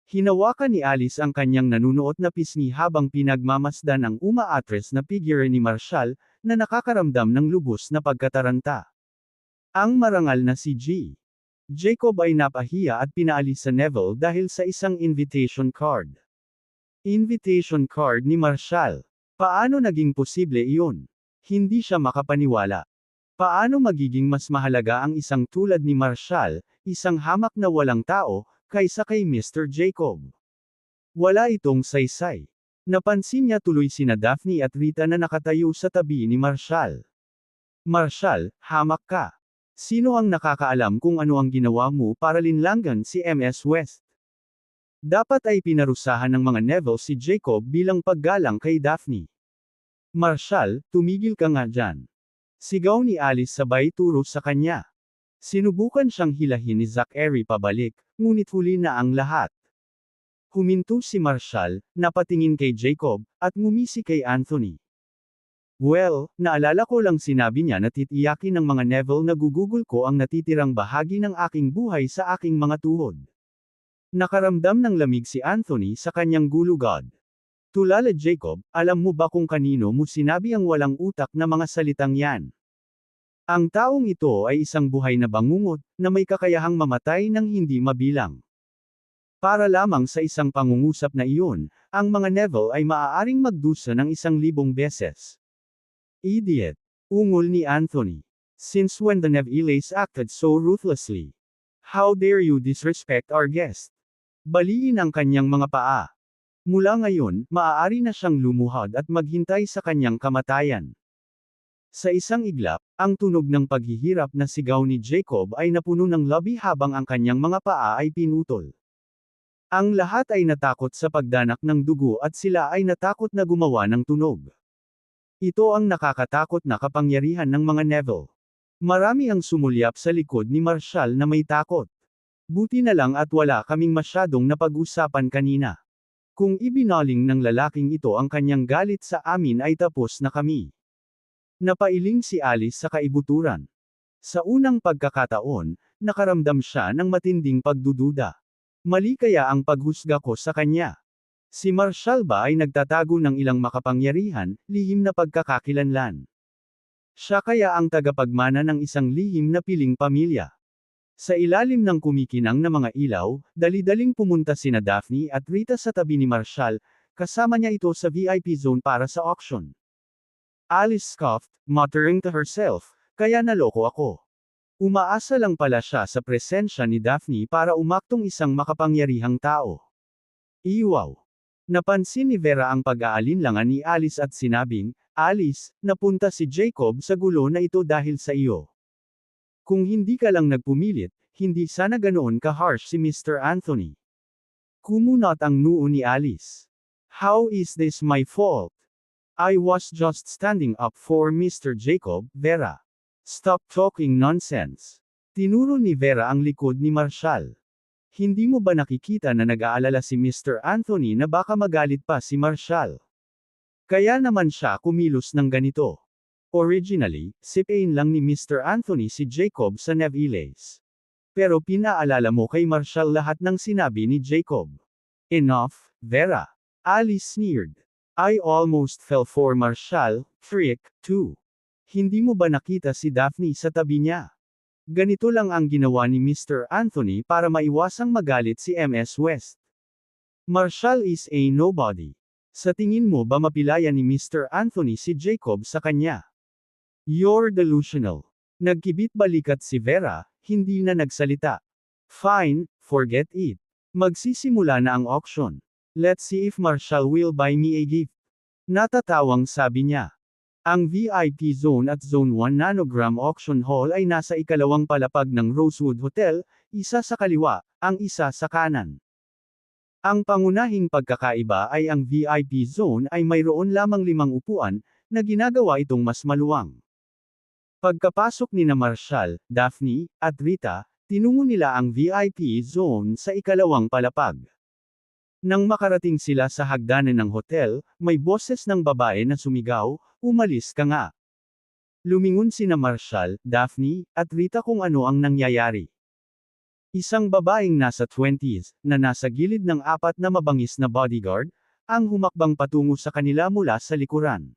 Hinawakan ni Alice ang kanyang nanunuot na pisngi habang pinagmamasdan ang umaatres na figure ni Marshall, na nakakaramdam ng lubos na pagkataranta. Ang marangal na si Jacob ay napahiya at pinaalis sa Neville dahil sa isang invitation card. Invitation card ni Marshall. Paano naging posible iyon? Hindi siya makapaniwala. Paano magiging mas mahalaga ang isang tulad ni Marshall, isang hamak na walang tao, kaysa kay Mr. Jacob? Wala itong saysay. Napansin niya tuloy sina Daphne at Rita na nakatayo sa tabi ni Marshall. "Marshall, hamak ka. Sino ang nakakaalam kung ano ang ginawa mo para linlangan si MS West?" Dapat ay pinarusahan ng mga Neville si Jacob bilang paggalang kay Daphne. "Marshall, tumigil ka nga dyan." Sigaw ni Alice sabay turo sa kanya. Sinubukan siyang hilahin ni Zachary pabalik, ngunit huli na ang lahat. Huminto si Marshall, napatingin kay Jacob, at ngumisi kay Anthony. "Well, naalala ko lang sinabi niya na titiyakin ng mga Neville na gugugol ko ang natitirang bahagi ng aking buhay sa aking mga tuhod." Nakaramdam ng lamig si Anthony sa kanyang gulugod. "Tulala Jacob, alam mo ba kung kanino mo sinabi ang walang utak na mga salitang yan? Ang taong ito ay isang buhay na bangungot, na may kakayahang mamatay ng hindi mabilang. Para lamang sa isang pangungusap na iyon, ang mga Neville ay maaaring magdusa ng 1,000 beses." "Idiot!" ungol ni Anthony. "Since when the Neville's acted so ruthlessly? How dare you disrespect our guest?" Baliin ang kanyang mga paa. Mula ngayon, maaari na siyang lumuhod at maghintay sa kanyang kamatayan. Sa isang iglap, ang tunog ng paghihirap na sigaw ni Jacob ay napuno ng labi habang ang kanyang mga paa ay pinutol. Ang lahat ay natakot sa pagdanak ng dugo at sila ay natakot na gumawa ng tunog. Ito ang nakakatakot na kapangyarihan ng mga Neville. Marami ang sumulyap sa likod ni Marshall na may takot. Buti na lang at wala kaming masyadong napag-usapan kanina. Kung ibinaling ng lalaking ito ang kanyang galit sa amin ay tapos na kami. Napailing si Alice sa kaibuturan. Sa unang pagkakataon, nakaramdam siya ng matinding pagdududa. Mali kaya ang paghusga ko sa kanya? Si Marshall ba ay nagtatago ng ilang makapangyarihan, lihim na pagkakakilanlan? Siya kaya ang tagapagmana ng isang lihim na piling pamilya? Sa ilalim ng kumikinang na mga ilaw, dali-daling pumunta sina Daphne at Rita sa tabi ni Marshall, kasama niya ito sa VIP zone para sa auction. Alice scoffed, muttering to herself, kaya naloko ako. Umaasa lang pala siya sa presensya ni Daphne para umaktong isang makapangyarihang tao. Iwaw! Napansin ni Vera ang pag-aalinlangan ni Alice at sinabing, Alice, napunta si Jacob sa gulo na ito dahil sa iyo. Kung hindi ka lang nagpumilit, hindi sana ganoon ka-harsh si Mr. Anthony. Kumunot ang noo ni Alice. How is this my fault? I was just standing up for Mr. Jacob, Vera. Stop talking nonsense. Tinuro ni Vera ang likod ni Marshall. Hindi mo ba nakikita na nag-aalala si Mr. Anthony na baka magalit pa si Marshall? Kaya naman siya kumilos ng ganito. Originally, sipain lang ni Mr. Anthony si Jacob sa Neviles. Pero pinaalala mo kay Marshall lahat ng sinabi ni Jacob. Enough, Vera. Alice sneered. I almost fell for Marshall, freak, too. Hindi mo ba nakita si Daphne sa tabi niya? Ganito lang ang ginawa ni Mr. Anthony para maiwasang magalit si MS West. Marshall is a nobody. Sa tingin mo ba mapilayan ni Mr. Anthony si Jacob sa kanya? You're delusional. Nagkibit balikat si Vera, hindi na nagsalita. Fine, forget it. Magsisimula na ang auction. Let's see if Marshall will buy me a gift. Natatawang sabi niya. Ang VIP Zone at Zone 1 Nanogram Auction Hall ay nasa ikalawang palapag ng Rosewood Hotel, isa sa kaliwa, ang isa sa kanan. Ang pangunahing pagkakaiba ay ang VIP Zone ay mayroon lamang 5 upuan, na ginagawa itong mas maluwang. Pagkapasok ni na Marshall, Daphne, at Rita, tinungo nila ang VIP Zone sa ikalawang palapag. Nang makarating sila sa hagdanan ng hotel, may boses ng babae na sumigaw, umalis ka nga. Lumingon sina Marshall, Daphne, at Rita kung ano ang nangyayari. Isang babaeng nasa 20s, na nasa gilid ng 4 na mabangis na bodyguard, ang humakbang patungo sa kanila mula sa likuran.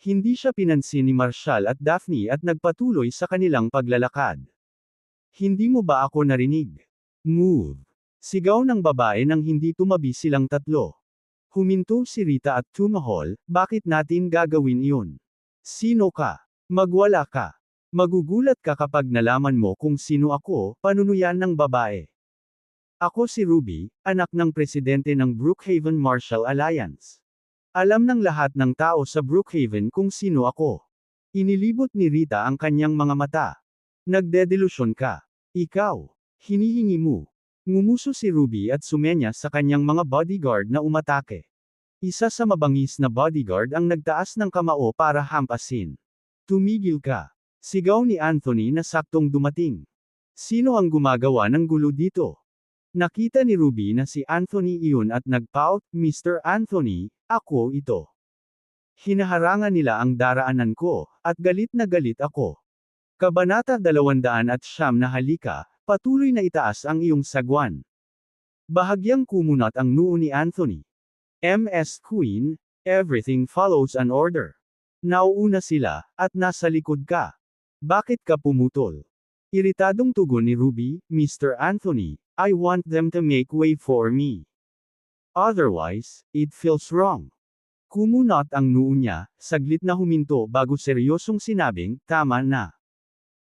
Hindi siya pinansin ni Marshall at Daphne at nagpatuloy sa kanilang paglalakad. Hindi mo ba ako narinig? Move! Sigaw ng babae nang hindi tumabi silang tatlo. Huminto si Rita at tumahol, bakit natin gagawin iyon? Sino ka? Magwala ka. Magugulat ka kapag nalaman mo kung sino ako, panunuyan ng babae. Ako si Ruby, anak ng presidente ng Brookhaven Marshall Alliance. Alam ng lahat ng tao sa Brookhaven kung sino ako. Inilibot ni Rita ang kanyang mga mata. Nagdedelusyon ka. Ikaw. Hinihingi mo. Ngumuso si Ruby at sumenya sa kanyang mga bodyguard na umatake. Isa sa mabangis na bodyguard ang nagtaas ng kamao para hampasin. Tumigil ka. Sigaw ni Anthony na saktong dumating. Sino ang gumagawa ng gulo dito? Nakita ni Ruby na si Anthony iyon at nagpout, Mr. Anthony, ako ito. Hinaharangan nila ang daraanan ko, at galit na galit ako. Kabanata 209 na halika, patuloy na itaas ang iyong sagwan. Bahagyang kumunat ang noo ni Anthony. MS Queen, everything follows an order. Nauuna sila, at nasa likod ka. Bakit ka pumutol? Iritadong tugon ni Ruby, Mr. Anthony, I want them to make way for me. Otherwise, it feels wrong. Kumunat ang noo niya, saglit na huminto bago seryosong sinabing, tama na.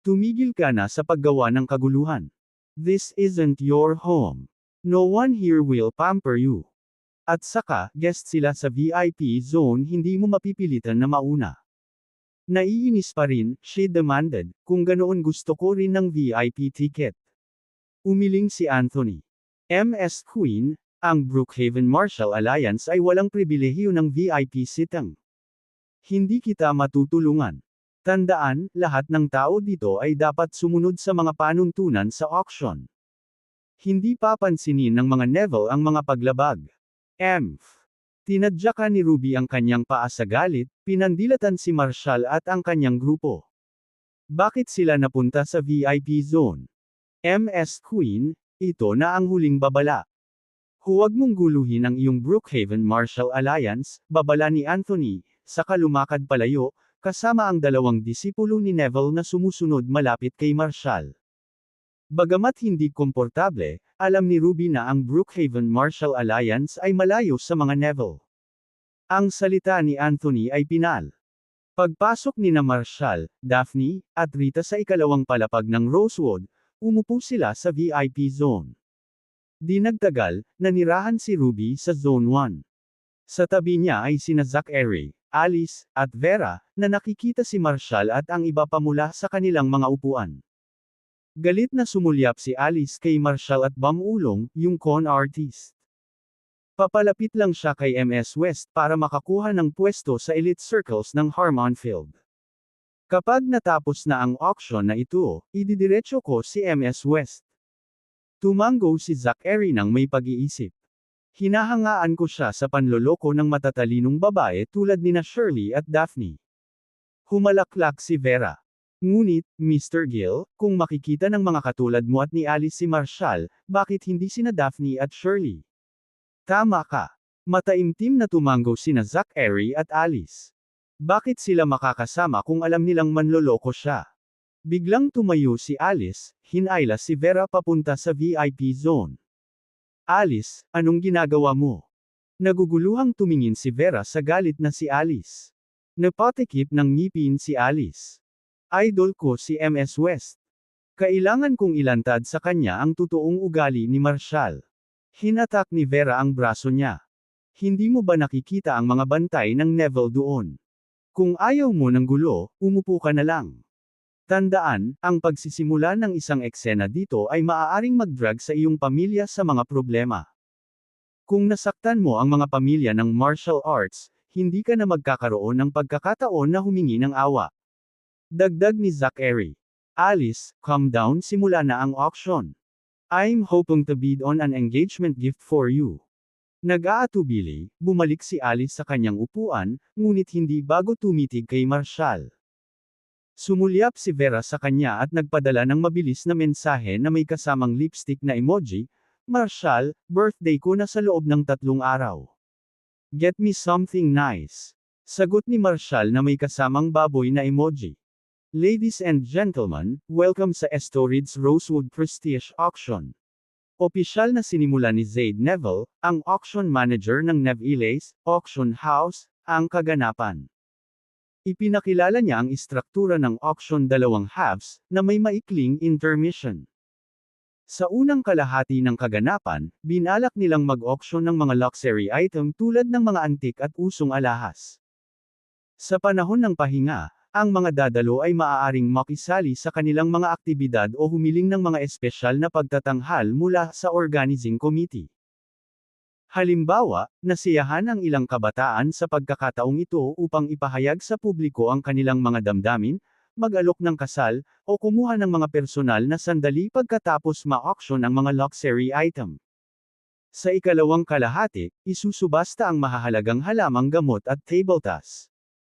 Tumigil ka na sa paggawa ng kaguluhan. This isn't your home. No one here will pamper you. At saka, guest sila sa VIP zone, hindi mo mapipilitan na mauna. Naiinis pa rin, she demanded, kung ganoon gusto ko rin ng VIP ticket. Umiling si Anthony. Ms. Queen, ang Brookhaven Marshall Alliance ay walang pribilehiyo ng VIP sitang. Hindi kita matutulungan. Tandaan, lahat ng tao dito ay dapat sumunod sa mga panuntunan sa auction. Hindi papansinin ng mga Neville ang mga paglabag. Tinadyakan ni Ruby ang kanyang paa sa galit, pinandilatan si Marshall at ang kanyang grupo. Bakit sila napunta sa VIP zone? Ms. Queen, ito na ang huling babala. Huwag mong guluhin ang iyong Brookhaven Marshall Alliance, babala ni Anthony, saka lumakad palayo, kasama ang dalawang disipulo ni Neville na sumusunod malapit kay Marshall. Bagamat hindi komportable, alam ni Ruby na ang Brookhaven Marshall Alliance ay malayo sa mga Neville. Ang salita ni Anthony ay pinal. Pagpasok ni na Marshall, Daphne, at Rita sa ikalawang palapag ng Rosewood, umupo sila sa VIP zone. Di nagtagal, nanirahan si Ruby sa Zone 1. Sa tabi niya ay sina Zachary, Alice, at Vera, na nakikita si Marshall at ang iba pa mula sa kanilang mga upuan. Galit na sumulyap si Alice kay Marshall at bamulong, yung con artist. Papalapit lang siya kay Ms. West para makakuha ng pwesto sa elite circles ng Harmon Field. Kapag natapos na ang auction na ito, ididiretso ko si Ms. West. Tumango si Zachary nang may pag-iisip. Hinahangaan ko siya sa panloloko ng matatalinong babae tulad nina Shirley at Daphne. Humalaklak si Vera. Ngunit, Mr. Gill, kung makikita ng mga katulad mo at ni Alice si Marshall, bakit hindi sina Daphne at Shirley? Tama ka. Mataimtim na tumango sina Zachary at Alice. Bakit sila makakasama kung alam nilang manloloko siya? Biglang tumayo si Alice, hinayla si Vera papunta sa VIP zone. Alice, anong ginagawa mo? Naguguluhang tumingin si Vera sa galit na si Alice. Napatikip ng ngipin si Alice. Idol ko si Ms. West. Kailangan kong ilantad sa kanya ang totoong ugali ni Marshall. Hinatak ni Vera ang braso niya. Hindi mo ba nakikita ang mga bantay ng Neville doon? Kung ayaw mo ng gulo, umupo ka na lang. Tandaan, ang pagsisimula ng isang eksena dito ay maaaring mag-drag sa iyong pamilya sa mga problema. Kung nasaktan mo ang mga pamilya ng martial arts, hindi ka na magkakaroon ng pagkakataon na humingi ng awa. Dagdag ni Zachary. Alice, calm down, simula na ang auction. I'm hoping to bid on an engagement gift for you. Nag-aatubili, bumalik si Alice sa kanyang upuan, ngunit hindi bago tumitig kay Marshall. Sumulyap si Vera sa kanya at nagpadala ng mabilis na mensahe na may kasamang lipstick na emoji, Marshall, birthday ko na sa loob ng 3 araw. Get me something nice. Sagot ni Marshall na may kasamang baboy na emoji. Ladies and gentlemen, welcome sa Estorid's Rosewood Prestige Auction. Opisyal na sinimula ni Zaid Neville, ang auction manager ng Neville's Auction House, ang kaganapan. Ipinakilala niya ang istruktura ng auction 2 halves, na may maikling intermission. Sa unang kalahati ng kaganapan, binalak nilang mag-auction ng mga luxury item tulad ng mga antik at usong alahas. Sa panahon ng pahinga, ang mga dadalo ay maaaring makisali sa kanilang mga aktibidad o humiling ng mga espesyal na pagtatanghal mula sa organizing committee. Halimbawa, nasiyahan ang ilang kabataan sa pagkakataong ito upang ipahayag sa publiko ang kanilang mga damdamin, mag-alok ng kasal, o kumuha ng mga personal na sandali pagkatapos ma-auction ang mga luxury item. Sa ikalawang kalahati, isusubasta ang mahahalagang halamang gamot at tabletas.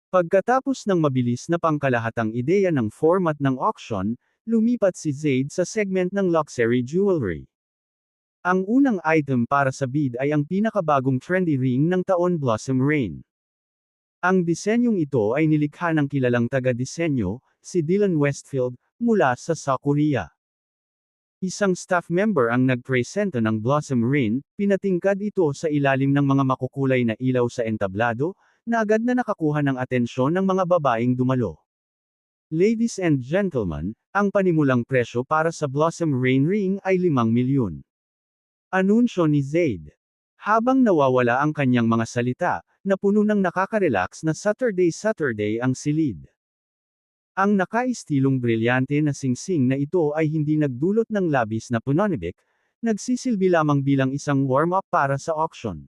Pagkatapos ng mabilis na pangkalahatang ideya ng format ng auction, lumipat si Zaid sa segment ng luxury jewelry. Ang unang item para sa bid ay ang pinakabagong trendy ring ng taon Blossom Rain. Ang disenyong ito ay nilikha ng kilalang taga-disenyo, si Dylan Westfield, mula sa South Korea. Isang staff member ang nagpresenta ng Blossom Rain, pinatingkad ito sa ilalim ng mga makukulay na ilaw sa entablado, na agad na nakakuha ng atensyon ng mga babaeng dumalo. Ladies and gentlemen, ang panimulang presyo para sa Blossom Rain ring ay 5 milyon. Anunsyo ni Zaid. Habang nawawala ang kanyang mga salita, na puno ng nakaka-relax na Saturday ang silid. Ang nakaistilong brilyante na singsing na ito ay hindi nagdulot ng labis na pananibik, nagsisilbi lamang bilang isang warm-up para sa auction.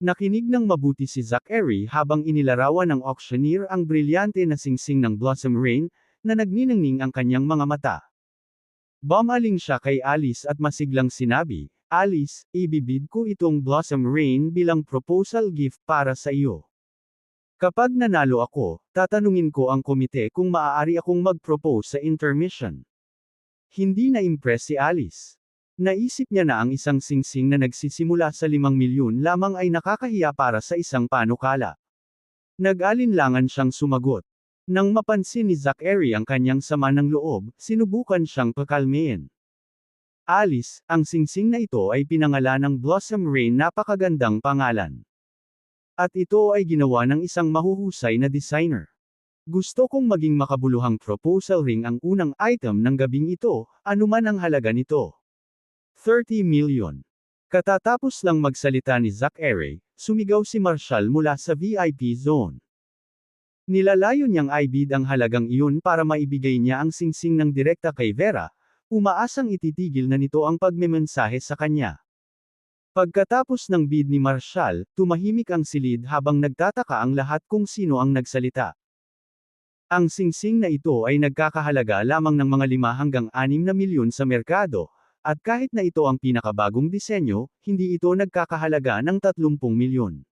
Nakinig ng mabuti si Zachary habang inilarawan ng auctioneer ang brilyante na singsing ng Blossom Rain, na nagniningning ang kanyang mga mata. Bumaling siya kay Alice at masiglang sinabi, "Alice, ibibid ko itong Blossom Rain bilang proposal gift para sa iyo. Kapag nanalo ako, tatanungin ko ang komite kung maaari akong mag-propose sa intermission." Hindi na-impress si Alice. Naisip niya na ang isang singsing na nagsisimula sa 5 milyon lamang ay nakakahiya para sa isang panukala. Nag-alinlangan siyang sumagot. Nang mapansin ni Zachary ang kanyang sama ng loob, sinubukan siyang pakalmain. Alice, ang singsing na ito ay pinangalan ng Blossom Rain, napakagandang pangalan. At ito ay ginawa ng isang mahuhusay na designer. Gusto kong maging makabuluhang proposal ring ang unang item ng gabing ito, anuman ang halaga nito. 30 million. Katatapos lang magsalita ni Zachary, sumigaw si Marshall mula sa VIP zone. Nilalayo niyang ibid ang halagang iyon para maibigay niya ang singsing ng direkta kay Vera, umaasang ititigil na nito ang pagmemensahe sa kanya. Pagkatapos ng bid ni Marshall, tumahimik ang silid habang nagtataka ang lahat kung sino ang nagsalita. Ang singsing na ito ay nagkakahalaga lamang ng mga 5 hanggang 6 na milyon sa merkado, at kahit na ito ang pinakabagong disenyo, hindi ito nagkakahalaga ng 30 milyon.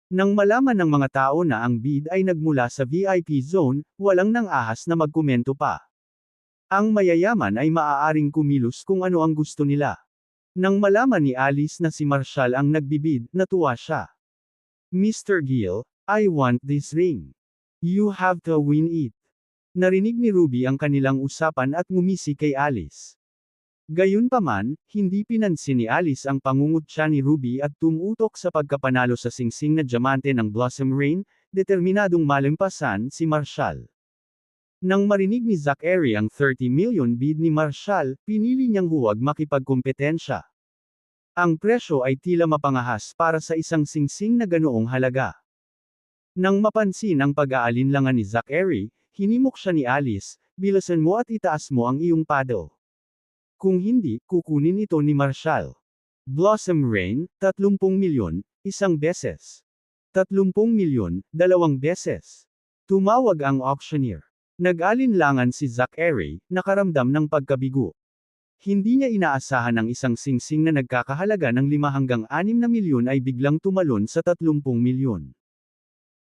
Nang malaman ng mga tao na ang bid ay nagmula sa VIP zone, walang nang ahas na magkomento pa. Ang mayayaman ay maaaring kumilos kung ano ang gusto nila. Nang malaman ni Alice na si Marshall ang nagbibid, natuwa siya. "Mr. Gill, I want this ring. You have to win it." Narinig ni Ruby ang kanilang usapan at ngumisi kay Alice. Gayunpaman, hindi pinansin ni Alice ang pangungutya ni Ruby at tumutok sa pagkapanalo sa singsing na diamante ng Blossom Rain, determinadong malampasan si Marshall. Nang marinig ni Zachary ang 30 million bid ni Marshall, pinili niyang huwag makipagkompetensya. Ang presyo ay tila mapangahas para sa isang singsing na ganoong halaga. Nang mapansin ang pag-aalinlangan ni Zachary, hinimok siya ni Alice, "Bilasan mo at itaas mo ang iyong paddle. Kung hindi, kukunin ito ni Marshall." Blossom Rain, 30 milyon, isang beses. 30 milyon, 2 beses. Tumawag ang auctioneer. Nag-alinlangan si Zachary, nakaramdam ng pagkabigo. Hindi niya inaasahan ang isang singsing na nagkakahalaga ng 5 hanggang 6 na milyon ay biglang tumalon sa 30 milyon.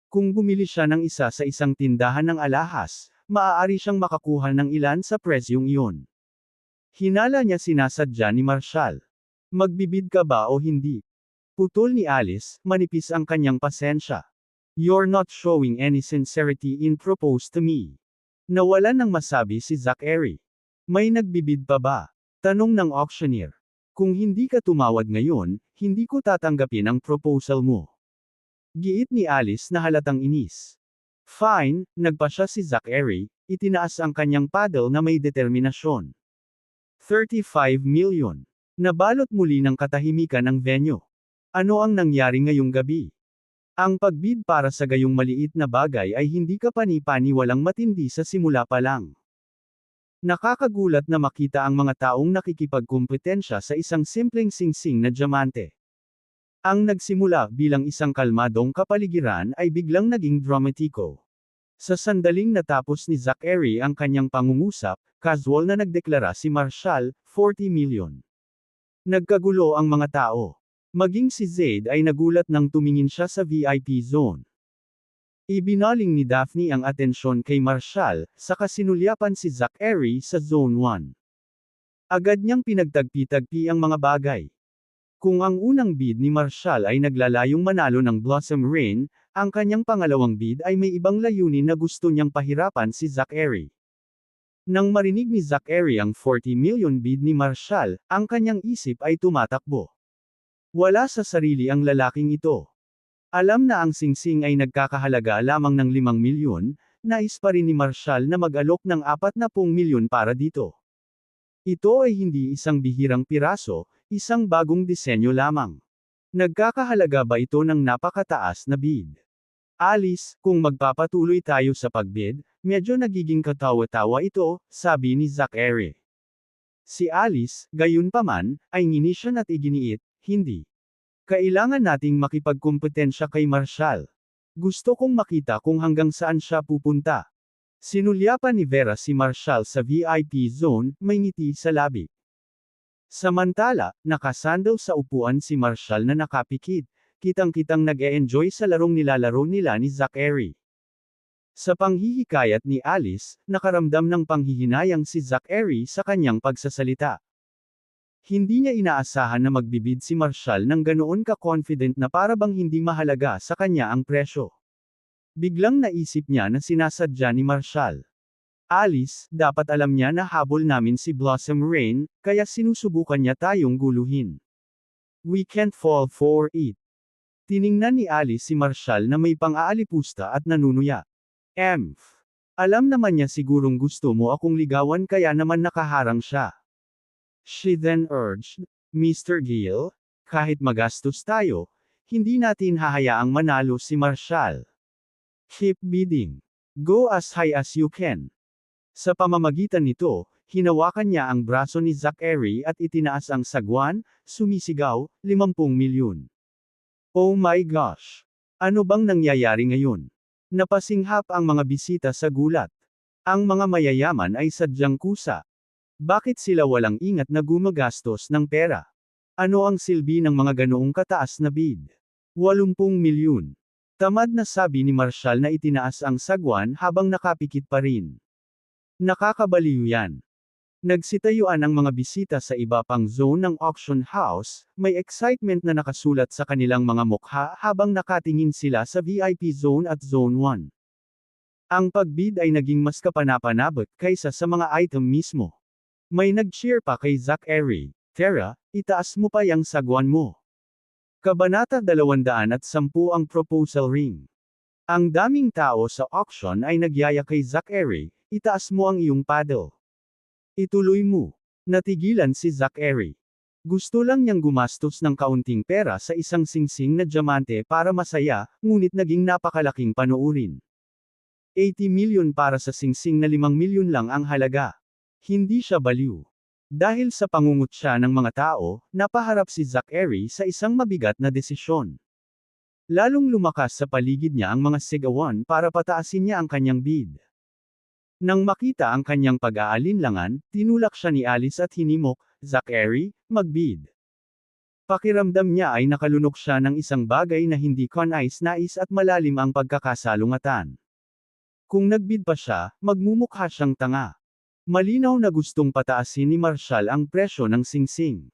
Kung bumili siya ng isa sa isang tindahan ng alahas, maaari siyang makakuha ng ilan sa presyong iyon. Hinala niya sinasadya ni Marshall. "Magbibid ka ba o hindi?" Putol ni Alice, manipis ang kanyang pasensya. "You're not showing any sincerity in propose to me." Nawalan ng masabi si Zachary. "May nagbibid pa ba?" Tanong ng auctioneer. "Kung hindi ka tumawad ngayon, hindi ko tatanggapin ang proposal mo." Giit ni Alice na halatang inis. "Fine," nagpa siya si Zachary, itinaas ang kanyang paddle na may determinasyon. 35 million. Nabalot muli ng katahimikan ang venue. Ano ang nangyari ngayong gabi? Ang pagbid para sa gayong maliit na bagay ay hindi kapani-paniwalang matindi sa simula pa lang. Nakakagulat na makita ang mga taong nakikipagkumpetensya sa isang simpleng singsing na diamante. Ang nagsimula bilang isang kalmadong kapaligiran ay biglang naging dramatiko. Sa sandaling natapos ni Zachary ang kanyang pangungusap, casual na nagdeklara si Marshall, 40 million. Nagkagulo ang mga tao. Maging si Zaid ay nagulat nang tumingin siya sa VIP zone. Ibinaling ni Daphne ang atensyon kay Marshall, saka sinulyapan si Zachary sa Zone 1. Agad niyang pinagtagpi-tagpi ang mga bagay. Kung ang unang bid ni Marshall ay naglalayong manalo ng Blossom Rain, ang kanyang pangalawang bid ay may ibang layunin na gusto niyang pahirapan si Zachary. Nang marinig ni Zachary ang 40 million bid ni Marshall, ang kanyang isip ay tumatakbo. Wala sa sarili ang lalaking ito. Alam na ang singsing ay nagkakahalaga lamang ng 5 milyon, nais pa rin ni Marshall na mag-alok ng 40 milyon para dito. Ito ay hindi isang bihirang piraso, isang bagong disenyo lamang. Nagkakahalaga ba ito ng napakataas na bid? Alice, kung magpapatuloy tayo sa pagbid, medyo nagiging katawa-tawa ito, sabi ni Zachary. Si Alice, gayunpaman, ay nginisyan at iginiit, hindi. Kailangan nating makipagkumpetensya kay Marshall. Gusto kong makita kung hanggang saan siya pupunta. Sinulyapan ni Vera si Marshall sa VIP zone, may ngiti sa labi. Samantala, nakasandal sa upuan si Marshall na nakapikit, kitang-kitang nag-e-enjoy sa larong nilalaro nila ni Zachary. Sa panghihikayat ni Alice, nakaramdam ng panghihinayang si Zachary sa kanyang pagsasalita. Hindi niya inaasahan na magbibid si Marshall ng ganoon ka-confident na para bang hindi mahalaga sa kanya ang presyo. Biglang naisip niya na sinasadya ni Marshall. Alice, dapat alam niya na habol namin si Blossom Rain, kaya sinusubukan niya tayong guluhin. We can't fall for it. Tiningnan ni Alice si Marshall na may pang-aalipusta at nanunuya. Alam naman niya sigurong gusto mo akong ligawan kaya naman nakaharang siya. She then urged, Mr. Gill, kahit magastos tayo, hindi natin hahayaang manalo si Marshall. Keep bidding. Go as high as you can. Sa pamamagitan nito, hinawakan niya ang braso ni Zachary at itinaas ang sagwan, sumisigaw, 50 milyon. Oh my gosh! Ano bang nangyayari ngayon? Napasinghap ang mga bisita sa gulat. Ang mga mayayaman ay sadyang kusa. Bakit sila walang ingat na gumagastos ng pera? Ano ang silbi ng mga ganoong kataas na bid? 80 milyon. Tamad na sabi ni Marshall na itinaas ang sagwan habang nakapikit pa rin. Nakakabaliw yan. Nagsitayuan ang mga bisita sa iba pang zone ng auction house, may excitement na nakasulat sa kanilang mga mukha habang nakatingin sila sa VIP zone at zone 1. Ang pagbid ay naging mas kapanapanabot kaysa sa mga item mismo. May nag-cheer pa kay Zachary, Tara, itaas mo pa yang sagwan mo. Kabanata 210 ang proposal ring. Ang daming tao sa auction ay nagyaya kay Zachary, itaas mo ang iyong paddle. Ituloy mo. Natigilan si Zachary. Gusto lang niyang gumastos ng kaunting pera sa isang singsing na diamante para masaya, ngunit naging napakalaking panuurin. 80 milyon para sa singsing na 5 milyon lang ang halaga. Hindi siya baliw. Dahil sa pangungutya ng mga tao, napaharap si Zachary sa isang mabigat na desisyon. Lalong lumakas sa paligid niya ang mga sigawan para pataasin niya ang kanyang bid. Nang makita ang kanyang pag-aalinlangan, tinulak siya ni Alice at hinimok, Zachary, magbid. Pakiramdam niya ay nakalunok siya ng isang bagay na hindi kanais-nais at malalim ang pagkakasalungatan. Kung nagbid pa siya, magmumukha siyang tanga. Malinaw na gustong pataasin ni Marshall ang presyo ng singsing.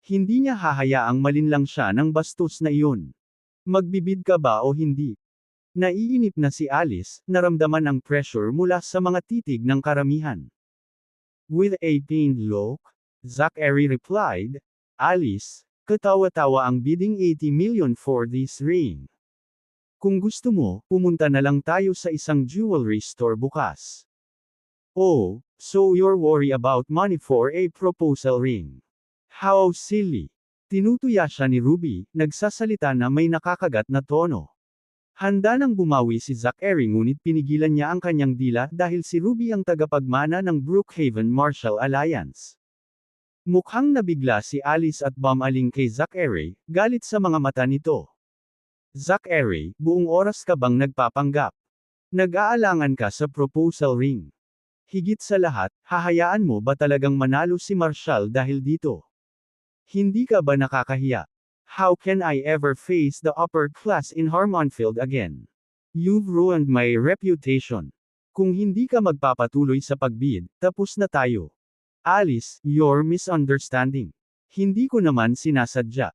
Hindi niya hahayaang malinlang siya ng bastos na iyon. Magbibid ka ba o hindi? Naiinip na si Alice, naramdaman ang pressure mula sa mga titig ng karamihan. With a pained look, Zachary replied, Alice, katawa-tawa ang bidding 80 million for this ring. Kung gusto mo, pumunta na lang tayo sa isang jewelry store bukas. Oh, so you're worried about money for a proposal ring. How silly. Tinutuya siya ni Ruby, nagsasalita na may nakakagat na tono. Handa nang bumawi si Zachary ngunit pinigilan niya ang kanyang dila dahil si Ruby ang tagapagmana ng Brookhaven Marshall Alliance. Mukhang nabigla si Alice at bumaling kay Zachary, galit sa mga mata nito. Zachary, buong oras ka bang nagpapanggap? Nag-aalangan ka sa proposal ring. Higit sa lahat, hahayaan mo ba talagang manalo si Marshall dahil dito? Hindi ka ba nakakahiya? How can I ever face the upper class in Harmonfield again? You've ruined my reputation. Kung hindi ka magpapatuloy sa pagbid, tapos na tayo. Alice, you're misunderstanding. Hindi ko naman sinasadya.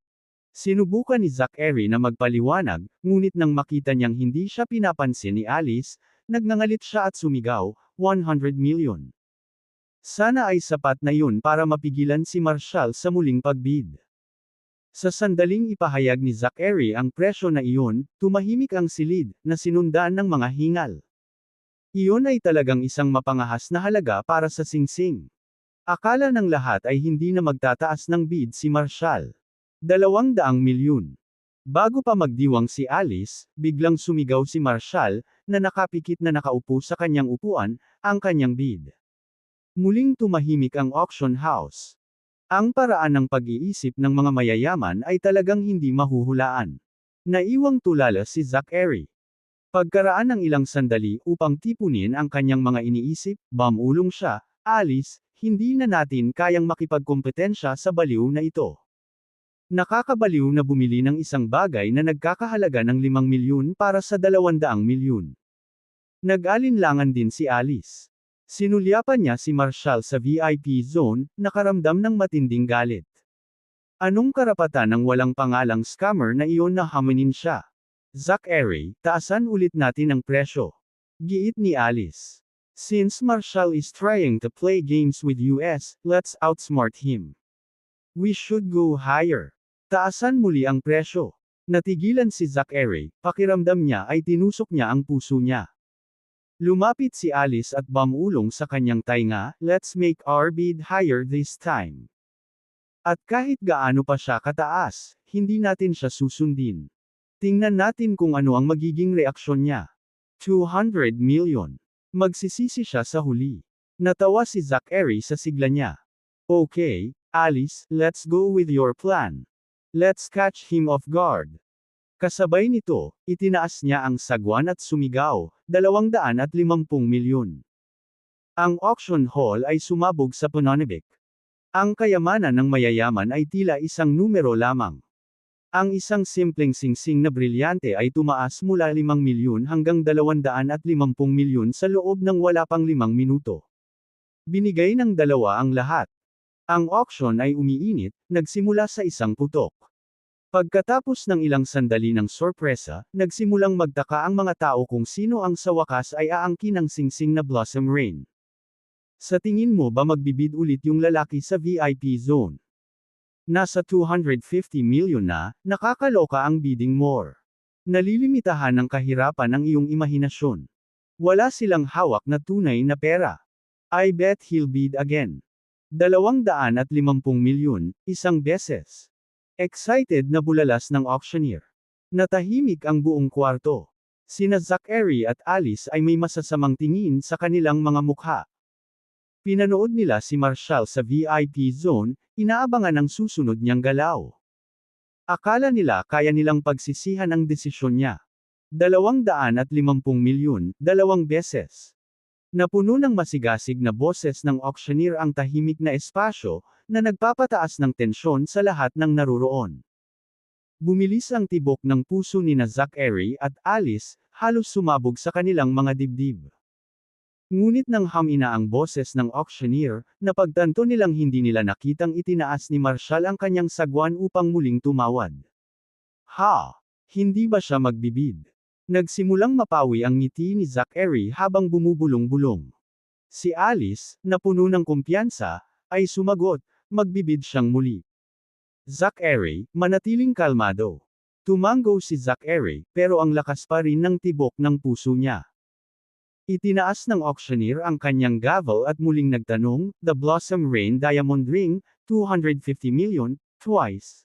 Sinubukan ni Zachary na magpaliwanag, ngunit nang makita niyang hindi siya pinapansin ni Alice, nagngangalit siya at sumigaw, 100 million. Sana ay sapat na yun para mapigilan si Marshall sa muling pagbid. Sa sandaling ipahayag ni Zachary ang presyo na iyon, tumahimik ang silid, na sinundan ng mga hingal. Iyon ay talagang isang mapangahas na halaga para sa singsing. Akala ng lahat ay hindi na magtataas ng bid si Marshall. 200 milyon. Bago pa magdiwang si Alice, biglang sumigaw si Marshall, na nakapikit na nakaupo sa kanyang upuan, ang kanyang bid. Muling tumahimik ang auction house. Ang paraan ng pag-iisip ng mga mayayaman ay talagang hindi mahuhulaan. Naiwang tulala si Zachary. Pagkaraan ng ilang sandali upang tipunin ang kanyang mga iniisip, bamulong siya, Alice, hindi na natin kayang makipagkompetensya sa baliw na ito. Nakakabaliw na bumili ng isang bagay na nagkakahalaga ng 5 milyon para sa 200 milyon. Nag-alinlangan din si Alice. Sinulyapan niya si Marshall sa VIP zone, nakaramdam ng matinding galit. Anong karapatan ng walang pangalang scammer na iyon na haminin siya? Zachary, taasan ulit natin ang presyo. Giit ni Alice. Since Marshall is trying to play games with us, let's outsmart him. We should go higher. Taasan muli ang presyo. Natigilan si Zachary, pakiramdam niya ay tinusok niya ang puso niya. Lumapit si Alice at bumulong sa kanyang tainga, let's make our bid higher this time. At kahit gaano pa siya kataas, hindi natin siya susundin. Tingnan natin kung ano ang magiging reaksyon niya. 200 million. Magsisisi siya sa huli. Natawa si Zachary sa sigla niya. Okay, Alice, let's go with your plan. Let's catch him off guard. Kasabay nito, itinaas niya ang sagwan at sumigaw, 250 milyon. Ang auction hall ay sumabog sa pananabik. Ang kayamanan ng mayayaman ay tila isang numero lamang. Ang isang simpleng singsing na brilyante ay tumaas mula 5 milyon hanggang 250 milyon sa loob ng wala pang 5 minuto. Binigay ng dalawa ang lahat. Ang auction ay umiinit, nagsimula sa isang putok. Pagkatapos ng ilang sandali ng sorpresa, nagsimulang magtaka ang mga tao kung sino ang sa wakas ay aangkin ng singsing na Blossom Rain. Sa tingin mo ba magbibid ulit yung lalaki sa VIP zone? Nasa 250 million na, nakakaloka ang bidding more. Nalilimitahan ng kahirapan ang iyong imahinasyon. Wala silang hawak na tunay na pera. I bet he'll bid again. 250 milyon, isang beses. Excited na bulalas ng auctioneer. Natahimik ang buong kwarto. Sina Zachary at Alice ay may masasamang tingin sa kanilang mga mukha. Pinanood nila si Marshall sa VIP zone, inaabangan ang susunod niyang galaw. Akala nila kaya nilang pagsisihan ang desisyon niya. 250 milyon, dalawang beses. Napuno ng masigasig na boses ng auctioneer ang tahimik na espasyo, na nagpapataas ng tensyon sa lahat ng naroroon. Bumilis ang tibok ng puso ni Zachary at Alice, halos sumabog sa kanilang mga dibdib. Ngunit nang hamina ang boses ng auctioneer, napagtanto nilang hindi nila nakitang itinaas ni Marshall ang kanyang sagwan upang muling tumawad. Ha! Hindi ba siya magbibid? Nagsimulang mapawi ang ngiti ni Zachary habang bumubulong-bulong. Si Alice, na puno ng kumpiyansa, ay sumagot, magbibid siyang muli. Zachary, manatiling kalmado. Tumango si Zachary, pero ang lakas pa rin ng tibok ng puso niya. Itinaas ng auctioneer ang kanyang gavel at muling nagtanong, the Blossom Rain Diamond Ring, 250 million, twice.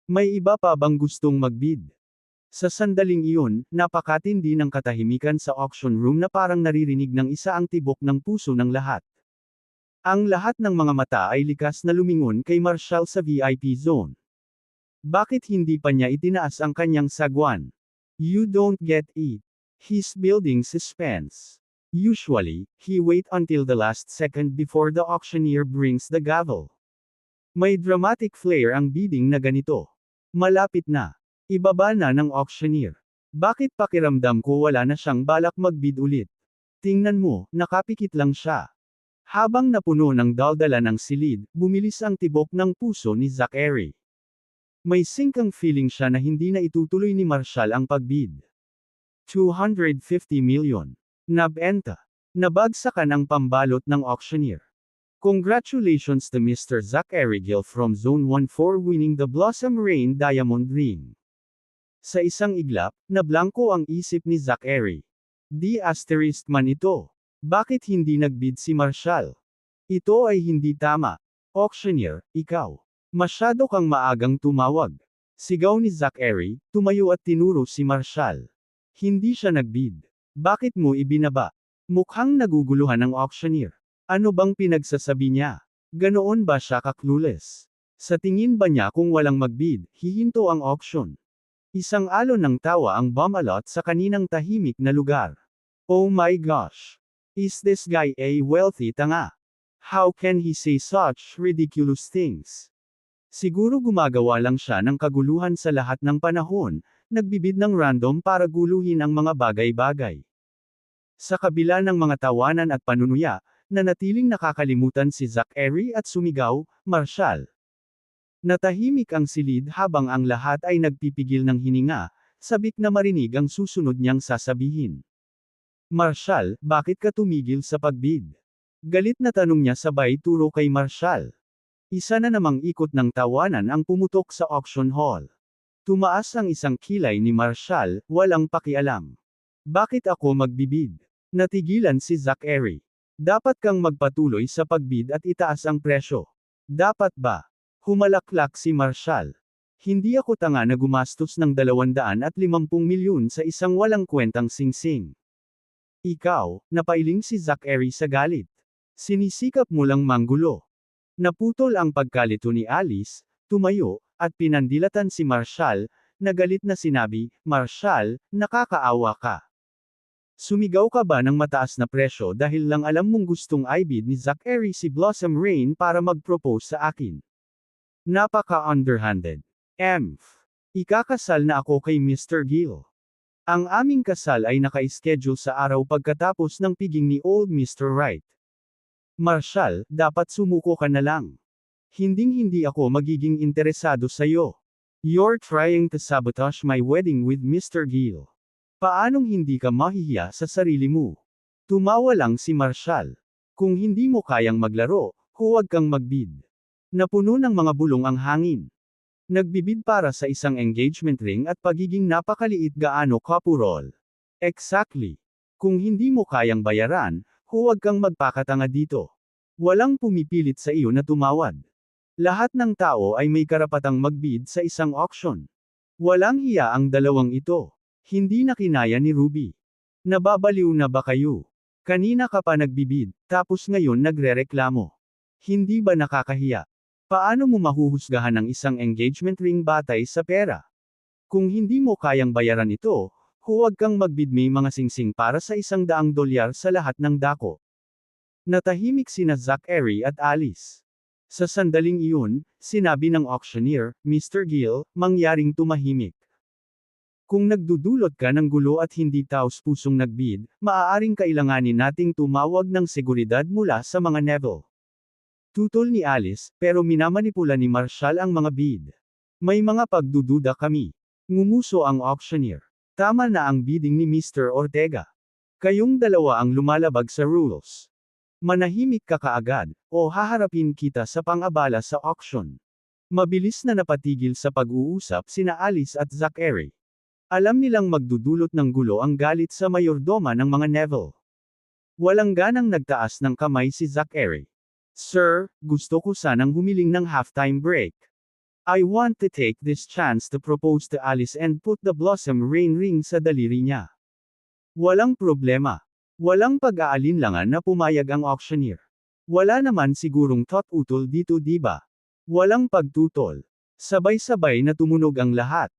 May iba pa bang gustong magbid? Sa sandaling iyon, napakatindi ng katahimikan sa auction room na parang naririnig ng isa ang tibok ng puso ng lahat. Ang lahat ng mga mata ay likas na lumingon kay Marshall sa VIP zone. Bakit hindi pa niya itinaas ang kanyang sagwan? You don't get it. He's building suspense. Usually, he wait until the last second before the auctioneer brings the gavel. May dramatic flair ang bidding na ganito. Malapit na. Ibaba na ng auctioneer. Bakit pakiramdam ko wala na siyang balak magbid ulit? Tingnan mo, nakapikit lang siya. Habang napuno ng daldala ng silid, bumilis ang tibok ng puso ni Zachary. May singkang feeling siya na hindi na itutuloy ni Marshall ang pagbid. 250 million. Nabenta. Nabagsakan ang pambalot ng auctioneer. Congratulations to Mr. Zachary Gill from Zone 1 for winning the Blossom Rain Diamond Ring. Sa isang iglap, nablangko ang isip ni Zachary. Di asterisk man ito. Bakit hindi nagbid si Marshall? Ito ay hindi tama. Auctioneer, ikaw. Masyado kang maagang tumawag. Sigaw ni Zachary, tumayo at tinuro si Marshall. Hindi siya nagbid. Bakit mo ibinaba? Mukhang naguguluhan ang auctioneer. Ano bang pinagsasabi niya? Ganoon ba siya ka-clueless? Sa tingin ba niya kung walang magbid, hihinto ang auction? Isang alon ng tawa ang bumalot sa kaninang tahimik na lugar. Oh my gosh! Is this guy a wealthy tanga? How can he say such ridiculous things? Siguro gumagawa lang siya ng kaguluhan sa lahat ng panahon, nagbibid ng random para guluhin ang mga bagay-bagay. Sa kabila ng mga tawanan at panunuya, nanatiling nakakalimutan si Zachary at sumigaw, Marshall. Natahimik ang silid habang ang lahat ay nagpipigil ng hininga, sabik na marinig ang susunod niyang sasabihin. Marshall, bakit ka tumigil sa pagbid? Galit na tanong niya sabay turo kay Marshall. Isa na namang ikot ng tawanan ang pumutok sa auction hall. Tumaas ang isang kilay ni Marshall, walang pakialam. Bakit ako magbibid? Natigilan si Zachary. Dapat kang magpatuloy sa pagbid at itaas ang presyo. Dapat ba? Humalaklak si Marshall. Hindi ako tanga na gumastos ng 250 milyon sa isang walang kwentang singsing. Ikaw, napailing si Zachary sa galit. Sinisikap mo lang manggulo. Naputol ang pagkalito ni Alice, tumayo, at pinandilatan si Marshall, na galit na sinabi, Marshall, nakakaawa ka. Sumigaw ka ba ng mataas na presyo dahil lang alam mong gustong ibid ni Zachary si Blossom Rain para mag-propose sa akin? Napaka-underhanded. Ikakasal na ako kay Mr. Gill. Ang aming kasal ay naka-schedule sa araw pagkatapos ng piging ni Old Mr. Wright. Marshall, dapat sumuko ka na lang. Hinding-hindi ako magiging interesado sa'yo. You're trying to sabotage my wedding with Mr. Gill. Paanong hindi ka mahihiya sa sarili mo? Tumawa lang si Marshall. Kung hindi mo kayang maglaro, huwag kang magbid. Napuno ng mga bulong ang hangin. Nagbibid para sa isang engagement ring at pagiging napakaliit gaano kapurol. Exactly. Kung hindi mo kayang bayaran, huwag kang magpakatanga dito. Walang pumipilit sa iyo na tumawad. Lahat ng tao ay may karapatang magbid sa isang auction. Walang hiya ang dalawang ito. Hindi na kinaya ni Ruby. Nababaliw na ba kayo? Kanina ka pa nagbibid, tapos ngayon nagrereklamo. Hindi ba nakakahiya? Paano mo mahuhusgahan ang isang engagement ring batay sa pera? Kung hindi mo kayang bayaran ito, huwag kang magbid, may mga singsing para sa $100 sa lahat ng dako. Natahimik sina Zachary at Alice. Sa sandaling iyon, sinabi ng auctioneer, Mr. Gill, mangyaring tumahimik. Kung nagdudulot ka ng gulo at hindi taos-pusong nagbid, maaaring kailanganin nating tumawag ng seguridad mula sa mga Neville. Tutol ni Alice, pero minamanipula ni Marshall ang mga bid. May mga pagdududa kami. Ngumuso ang auctioneer. Tama na ang bidding ni Mr. Ortega. Kayong dalawa ang lumalabag sa rules. Manahimik ka kaagad, o haharapin kita sa pang-abala sa auction. Mabilis na napatigil sa pag-uusap sina Alice at Zachary. Alam nilang magdudulot ng gulo ang galit sa mayordoma ng mga Neville. Walang ganang nagtaas ng kamay si Zachary. Sir, gusto ko sanang humiling ng halftime break. I want to take this chance to propose to Alice and put the Blossom Rain ring sa daliri niya. Walang problema. Walang pag-aalinlangan na pumayag ang auctioneer. Wala naman sigurong thought utol dito, diba? Walang pagtutol. Sabay-sabay na tumunog ang lahat.